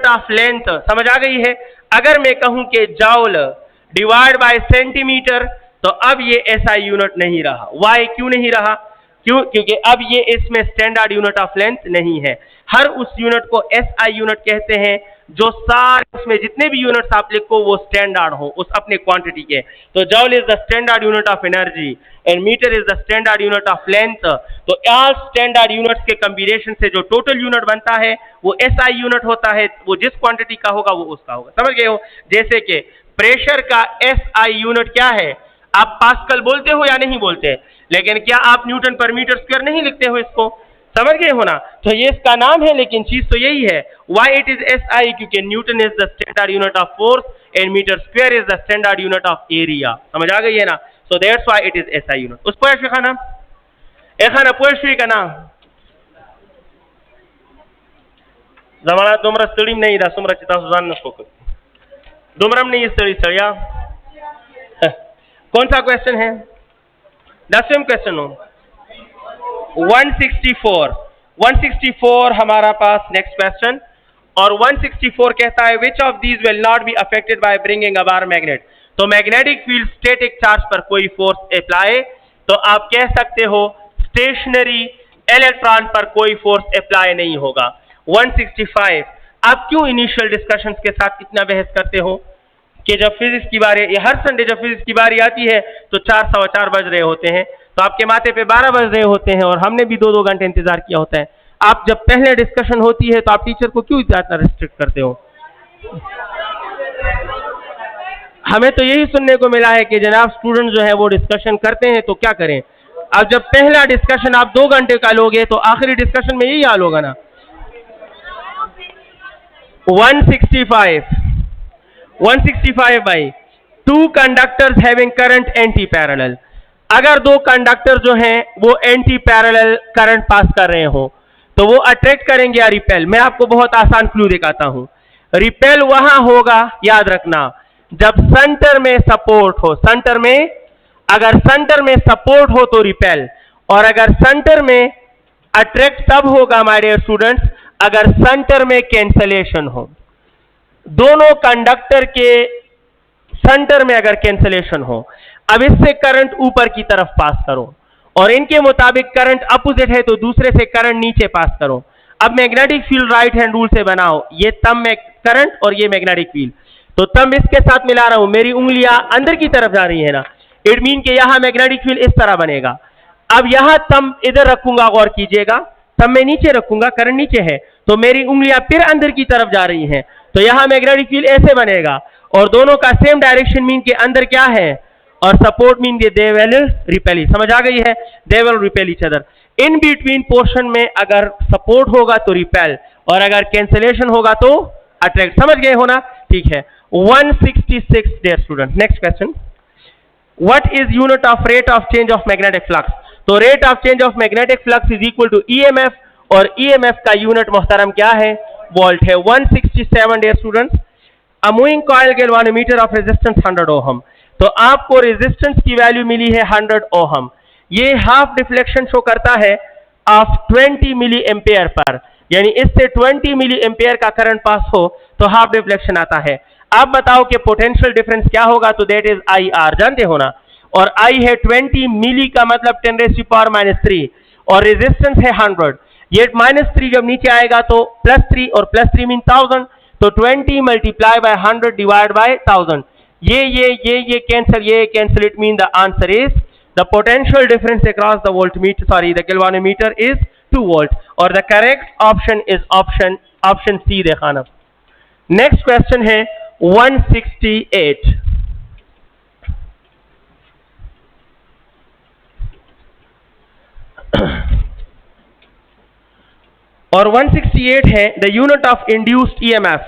of length, समझ आ गई है? अगर मैं कहूं कि जॉल डिवाइड बाय सेंटीमीटर, तो अब ये SI यूनिट नहीं रहा, वाई क्यों नहीं रहा, क्यों, क्योंकि अब ये इसमें स्टैंडर्ड यूनिट ऑफ लेंथ नहीं है, हर उस यूनिट को SI यूनिट कहते हैं जो सारे उसमें जितने भी यूनिट्स आप लिखो वो स्टैंडर्ड हो उस अपने क्वांटिटी के, तो joule is the standard unit of energy and metre is the standard unit of length, तो ऑल स्टैंडर्ड यूनिट्स के कॉम्बिनेशन से जो टोटल यूनिट बनता है वो SI यूनिट होता है, वो जिस क्वांटिटी का होगा वो उसका होगा, समझ गए हो? जैसे कि प्रेशर का SI यूनिट क्या है, आप पास्कल बोलते हो या नहीं बोलते, लेकिन क्या आप न्यूटन पर मीटर स्क्वायर नहीं लिखते हो, इसको समझ गए हो ना, तो ये इसका नाम है, लेकिन चीज तो यही है, वाई इट इज SI, क्योंकि newton is the standard unit of force and metre square is the standard unit of area, समझ आ गई है ना, so that's why it is SI unit. उस पर खाना एखाना पोएट्री का नाम जमाना तुमरा स्टडीम नहीं दा सुमरा चिता सुजान नसको दुमरम नहीं स्टडी सड़िया, कौन सा क्वेश्चन है, 10वें क्वेश्चन हो 164 हमारा पास नेक्स्ट क्वेश्चन, और 164 कहता है विच of these will not be affected by bringing a bar magnet, तो मैग्नेटिक फील्ड स्टैटिक चार्ज पर कोई फोर्स अप्लाई, तो आप कह सकते हो स्टेशनरी इलेक्ट्रॉन पर कोई फोर्स अप्लाई नहीं होगा। 165 आप क्यों इनिशियल डिस्कशंस के साथ इतना बहस करते हो कि जब फिजिक्स की बारी, हर संडे जब फिजिक्स की बारी आती है तो 4:15 बज रहे होते हैं, तो आपके माथे पे 12 बज रहे होते हैं, और हमने भी 2-2 घंटे इंतजार किया होता है। आप जब पहले डिस्कशन होती है तो आप टीचर को क्यों इतना रिस्ट्रिक्ट करते हो? हमें तो यही सुनने को मिला है कि जनाब स्टूडेंट जो है वो डिस्कशन करते हैं, तो क्या करें, अब जब पहला डिस्कशन आप 2 घंटे का लोगे तो आखिरी डिस्कशन में यही हाल होगा ना। 165 भाई, 2 conductors having current anti parallel, अगर 2 कंडक्टर जो हैं वो एंटी पैरेलल करंट पास कर रहे हो तो वो अट्रैक्ट करेंगे या रिपेल। मैं आपको बहुत आसान क्लू दिखाता हूं, रिपेल वहां होगा, याद रखना जब सेंटर में सपोर्ट हो, सेंटर में, अगर सेंटर में सपोर्ट हो तो रिपेल, और अगर सेंटर में अट्रैक्ट तब होगा माय डियर स्टूडेंट्स अगर सेंटर में कैंसलेशन हो। दोनों कंडक्टर के सेंटर में अगर कैंसलेशन हो, अब इससे करंट ऊपर की तरफ पास करो और इनके मुताबिक करंट अपोजिट है तो दूसरे से करंट नीचे पास करो। अब magnetic field right hand rule से बनाओ, ये थंब में करंट और ये मैग्नेटिक फील्ड, तो थंब इसके साथ मिला रहा हूं, मेरी उंगलियां अंदर की तरफ जा रही है ना, इट मीन कि यहां मैग्नेटिक फील्ड इस तरह बनेगा। अब यहां थंब इधर रखूंगा, गौर कीजिएगा, थंब मैं नीचे रखूंगा, करंट नीचे है, तो मेरी उंगलियां फिर अंदर की तरफ जा रही हैं, तो यहां मैग्नेटिक फील्ड ऐसे बनेगा और दोनों का सेम डायरेक्शन मीन के अंदर क्या है और support mean they will repel, समझ आ गई है, they will repel each other. In between portion में अगर सपोर्ट होगा तो रिपेल और अगर कैंसलेशन होगा तो अट्रैक्ट, समझ गए हो ना, ठीक है। 166 dear student, next question, what is unit of rate of change of magnetic flux? तो rate of change of magnetic flux is equal to EMF और ईएमएफ का यूनिट मोहतरम क्या है, वोल्ट है। 167 dear students, a moving coil galvanometer of resistance 100 ohm, तो आपको resistance की वैल्यू मिली है 100 ओहम, ये हाफ डिफ्लेक्शन शो करता है ऑफ 20 मिली एम्पेयर पर, यानी इससे 20 मिली एम्पेयर का करंट पास हो तो हाफ डिफ्लेक्शन आता है। आप बताओ कि पोटेंशियल डिफरेंस क्या होगा, तो दैट इज आई आर, जानते हो ना, और आई है 20 मिली का मतलब 10⁻³ और रेजिस्टेंस है 100, ये -3 जब नीचे आएगा तो +3 और +3 मीन 1000, तो 20 मल्टीप्लाई बाय 100 डिवाइड बाय 1000, ये cancel, it mean the answer is the potential difference across the voltmeter, sorry the galvanometer is 2 volt और the correct option is option C दिखाना। नेक्स्ट क्वेश्चन है 168, और 168 है the unit of induced EMF,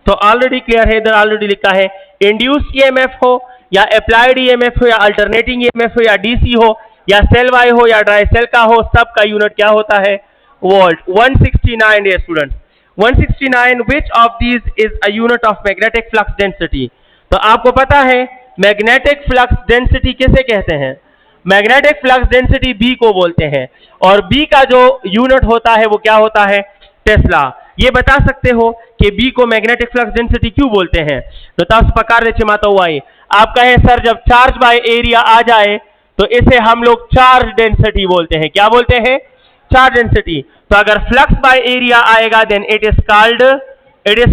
तो already clear है, इधर already लिखा है इंड्यूस्ड ईएमएफ हो या अप्लाइड ईएमएफ हो या अल्टरनेटिंग ईएमएफ हो या डीसी हो या सेल वाई हो या ड्राई सेल का हो, सब का यूनिट क्या होता है, volt. 169 dear student, 169 which of these is a unit of magnetic flux density? तो आपको पता है मैग्नेटिक फ्लक्स डेंसिटी किसे कहते हैं, मैग्नेटिक फ्लक्स डेंसिटी बी को बोलते हैं और बी का जो यूनिट होता है वो क्या होता है, टेस्ला। ये बता सकते हो कि बी को मैग्नेटिक फ्लक्स डेंसिटी क्यों बोलते हैं? तो तास पकार दे चिमाता हुआ ही आप कहें सर जब चार्ज बाय एरिया आ जाए तो इसे हम लोग चार्ज डेंसिटी बोलते हैं, क्या बोलते हैं, चार्ज डेंसिटी। तो अगर फ्लक्स बाय एरिया आएगा then it is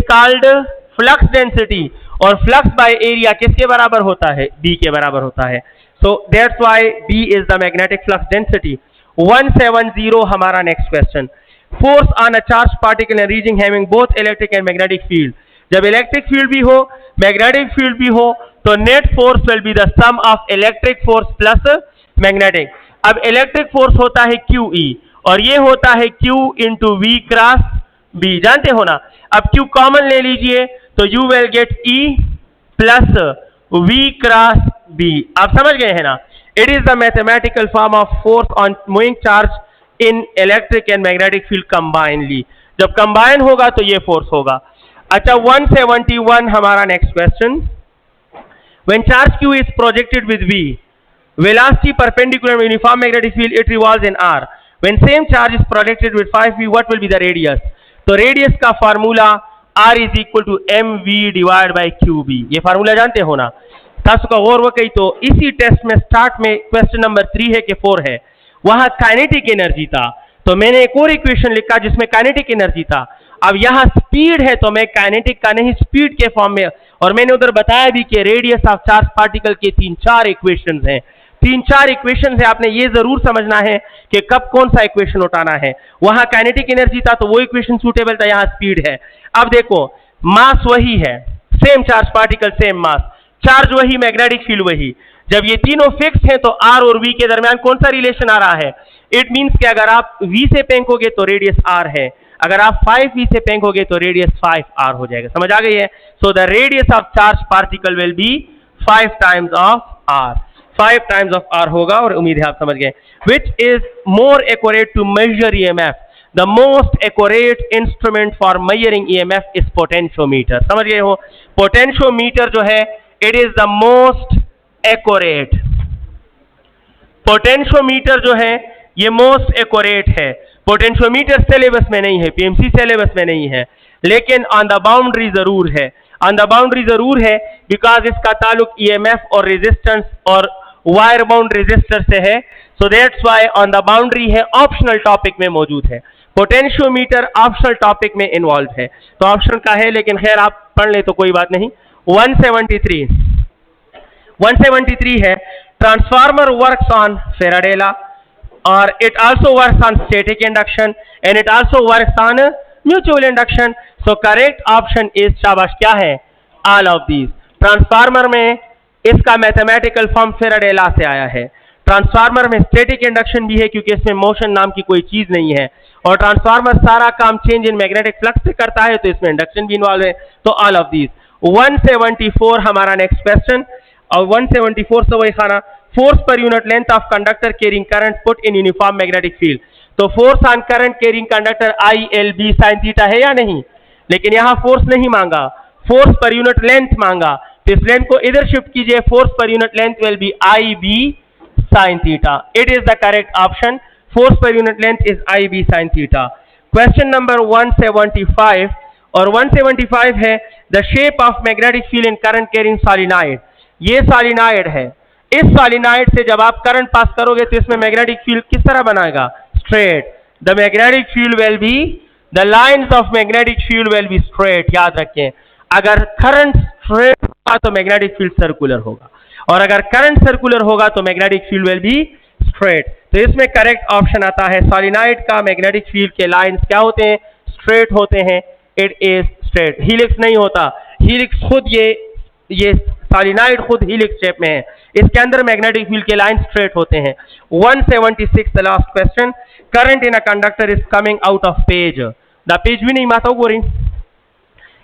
called flux density, और फ्लक्स बाय एरिया किसके बराबर होता है, बी के बराबर होता है। So that's why B is the magnetic flux density. 170 हमारा next question. Force on a charged particle in region having both electric and magnetic field. जब electric field भी हो, magnetic field भी हो, तो net force will be the sum of electric force plus magnetic. अब electric force होता है QE और ये होता है Q into V cross B, जानते हो ना। अब Q कॉमन ले लीजिए तो you will get E plus V cross B, आप समझ गए हैं ना। It is the mathematical form of force on moving charge in electric and magnetic field combinedly, जब कंबाइन होगा तो ये फोर्स होगा। अच्छा 171 हमारा next question, when charge Q is projected with V, velocity perpendicular uniform magnetic field it revolves in R, when same charge is projected with 5V what will be the radius? तो radius का formula R is equal to mv divide by QB, ये formula जानते हो ना। तासु का गौर वकई तो इसी टेस्ट में स्टार्ट में क्वेश्चन नंबर 3 है कि 4 है, वहां काइनेटिक एनर्जी था तो मैंने एक और इक्वेशन लिखा जिसमें काइनेटिक एनर्जी था। अब यहाँ स्पीड है तो मैं काइनेटिक का नहीं स्पीड के फॉर्म में, और मैंने उधर बताया भी कि रेडियस ऑफ चार्ज पार्टिकल के 3-4 इक्वेशंस हैं, 3-4 इक्वेशंस है, आपने ये जरूर समझना है कि कब कौन सा इक्वेशन उठाना है। वहां काइनेटिक एनर्जी था तो वो इक्वेशन सूटेबल था, यहाँ स्पीड है। अब देखो मास वही है, same charge particle same mass, charge वही, मैग्नेटिक फील्ड वही। जब ये तीनों फिक्स हैं तो R और V के दरमियान कौन सा रिलेशन आ रहा है? इट मींस कि अगर आप V से फेंकोगे तो रेडियस R है, अगर आप 5V से फेंकोगे तो रेडियस 5R हो जाएगा, समझ आ गई है। So the radius of charge particle will be 5 times of R, 5 times of R होगा, और उम्मीद है आप समझ गए। Which is more accurate to measure EMF, the most accurate instrument for measuring EMF is potentiometer. समझ गए हो? पोटेंशियोमीटर जो है it is the most accurate. Potentiometer जो है ये मोस्ट एक्यूरेट है। पोटेंशियोमीटर सिलेबस में नहीं है, पीएमसी सिलेबस में नहीं है, लेकिन ऑन द बाउंड्री जरूर है। ऑन द बाउंड्री जरूर है बिकॉज इसका ताल्लुक ईएमएफ और रेजिस्टेंस और वायर बाउंड रेजिस्टर से है। सो that's why on the boundary है, ऑप्शनल टॉपिक में मौजूद है। पोटेंशियोमीटर ऑप्शनल टॉपिक में इन्वॉल्व है, तो ऑप्शन का है, लेकिन खैर आप पढ़ ले तो कोई बात नहीं। 173 है transformer works on Faraday law और it also works on static induction and it also works on mutual induction. So correct option is, शाबाश, क्या है? All of these. ट्रांसफार्मर में इसका मैथमेटिकल फॉर्म फेराडे लॉ से आया है। ट्रांसफार्मर में स्टैटिक इंडक्शन भी है क्योंकि इसमें मोशन नाम की कोई चीज नहीं है, और ट्रांसफार्मर सारा काम चेंज इन मैग्नेटिक फ्लक्स से करता है, तो इसमें इंडक्शन भी इन्वॉल्व है। तो ऑल ऑफ दीज। 174 हमारा नेक्स्ट क्वेश्चन, और 174 से वही खाना, force per unit length of conductor carrying current put in uniform magnetic field. तो force on current carrying conductor ILB sin theta है या नहीं? लेकिन यहां फोर्स नहीं मांगा, फोर्स पर यूनिट लेंथ मांगा, तो इस लेंथ को इधर शिफ्ट कीजिए, force per unit length will be IB sin theta. It is the correct option. Force per unit length is IB sin theta. Question number 175, और 175 है the shape of magnetic field in current carrying solenoid. ये solenoid है, इस solenoid से जब आप current pass करोगे तो इसमें मैग्नेटिक फील्ड किस तरह बनाएगा? Straight. The magnetic field will be, the lines of magnetic field will be straight. याद रखें, अगर करंट स्ट्रेट होगा तो मैग्नेटिक फील्ड सर्कुलर होगा, और अगर करंट सर्कुलर होगा तो magnetic field will be straight. तो इसमें करेक्ट ऑप्शन आता है सॉलिनॉइड का मैग्नेटिक फील्ड के लाइंस क्या होते हैं? स्ट्रेट होते हैं। It is straight. हीलिक्स नहीं होता, हीलिक्स खुद ये सॉलिनॉइड खुद हीलिक्स शेप में है, इसके अंदर मैग्नेटिक फील्ड के लाइन स्ट्रेट होते हैं। 176 the last question, current in a conductor is coming out of page. The page भी नहीं माता गोरी,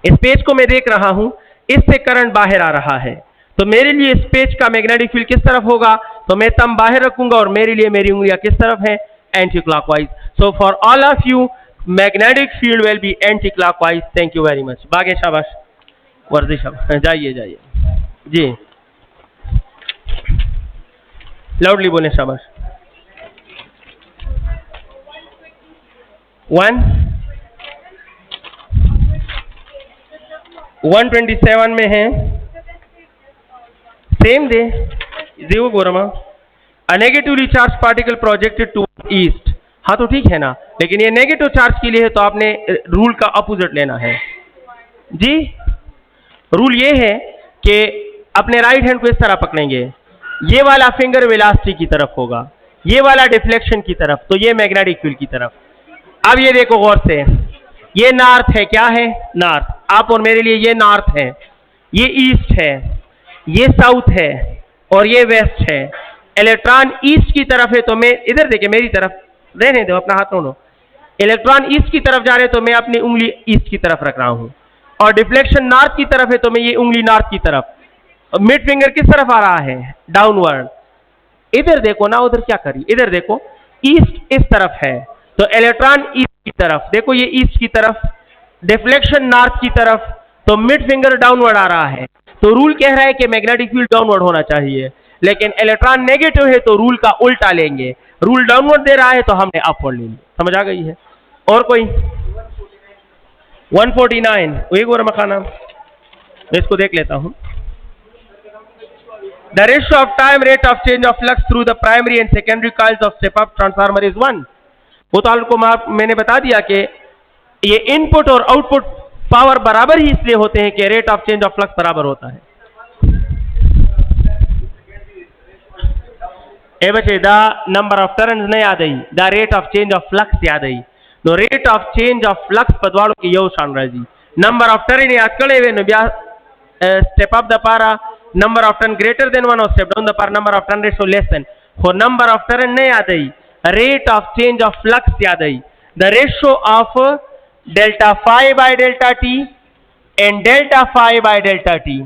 इस पेज को मैं देख रहा हूं, इससे करंट बाहर आ रहा है, तो मेरे लिए इस पेज का मैग्नेटिक फील्ड किस तरफ होगा? तो मैं थंब बाहर रखूंगा और मेरे लिए मेरी उंगलियां किस तरफ है? Anti clockwise. So for all of you magnetic field will be anti clockwise. Thank you very much. बागे शाबाश, वर्जिश जाइए जाइए जी, लाउडली बोलें, शाबाश। 127 में है, सेम दे जीव गोरमा, a negatively charge particle projected to east. हाँ तो ठीक है ना, लेकिन ये नेगेटिव चार्ज के लिए है तो आपने रूल का अपोजिट लेना है जी। रूल ये है कि अपने राइट हैंड को इस तरह पकड़ेंगे, ये वाला फिंगर वेलोसिटी की तरफ होगा, ये वाला डिफ्लेक्शन की तरफ, तो ये मैग्नेटिक फील्ड की तरफ। अब ये देखो गौर से, ये नॉर्थ है, क्या है? नॉर्थ। आप और मेरे लिए ये नॉर्थ है, ये ईस्ट है, ये साउथ है और ये वेस्ट है। इलेक्ट्रॉन ईस्ट की तरफ है तो मैं इधर देखिए, मेरी तरफ रहने दो, अपना हाथ रोनो। इलेक्ट्रॉन ईस्ट की तरफ जा रहे तो मैं अपनी उंगली ईस्ट की तरफ रख रहा हूं, और डिफ्लेक्शन नॉर्थ की तरफ है तो मैं ये उंगली नॉर्थ की तरफ। मिड फिंगर किस तरफ आ रहा है? डाउनवर्ड। इधर देखो ना, उधर क्या करी, इधर देखो, ईस्ट इस तरफ है तो इलेक्ट्रॉन ईस्ट की तरफ, देखो ये ईस्ट की तरफ, डिफ्लेक्शन नॉर्थ की तरफ, तो मिड फिंगर डाउनवर्ड आ रहा है। तो रूल कह रहा है कि मैग्नेटिक फील्ड डाउनवर्ड होना चाहिए, लेकिन इलेक्ट्रॉन नेगेटिव है तो रूल का उल्टा लेंगे। रूल डाउनवर्ड दे रहा है तो हमने अपवर्ड ले लिया। समझ आ गई है? और कोई? 149 वही गोरा मखाना, मैं इसको देख लेता हूं। The ratio of time rate of change of flux through the primary and secondary coils of step-up transformer is 1। वो तो आपको मैंने बता दिया कि ये इनपुट और आउटपुट पावर बराबर ही इसलिए होते हैं कि rate of change of flux बराबर होता है। ए बच्चे, द नंबर ऑफ टर्न्स नहीं याद आई, the rate of change of flux याद आई। तो rate of change of flux पदवाड़ों की यो शान राजी, नंबर ऑफ टर्न याद करे वे न ब्या स्टेप अप द पारा number of turn greater than 1 or step down the power number of turn ratio less than। for number of turn नहीं याद आई, rate of change of flux याद आई। the ratio of delta phi by delta t and delta phi by delta t,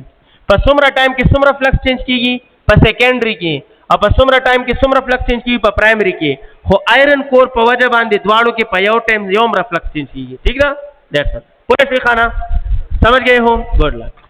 पर सुमरा time की सुमरा flux change कीगी पर secondary की, अब सुमरा time की सुमरा flux की प्राइमरी की हो आयरन कोर पर वजह बांधे द्वाड़ों के पयो टाइम योम फ्लक्स की ठीक ना दैट्स पूरे खाना समझ गए हो गुड लक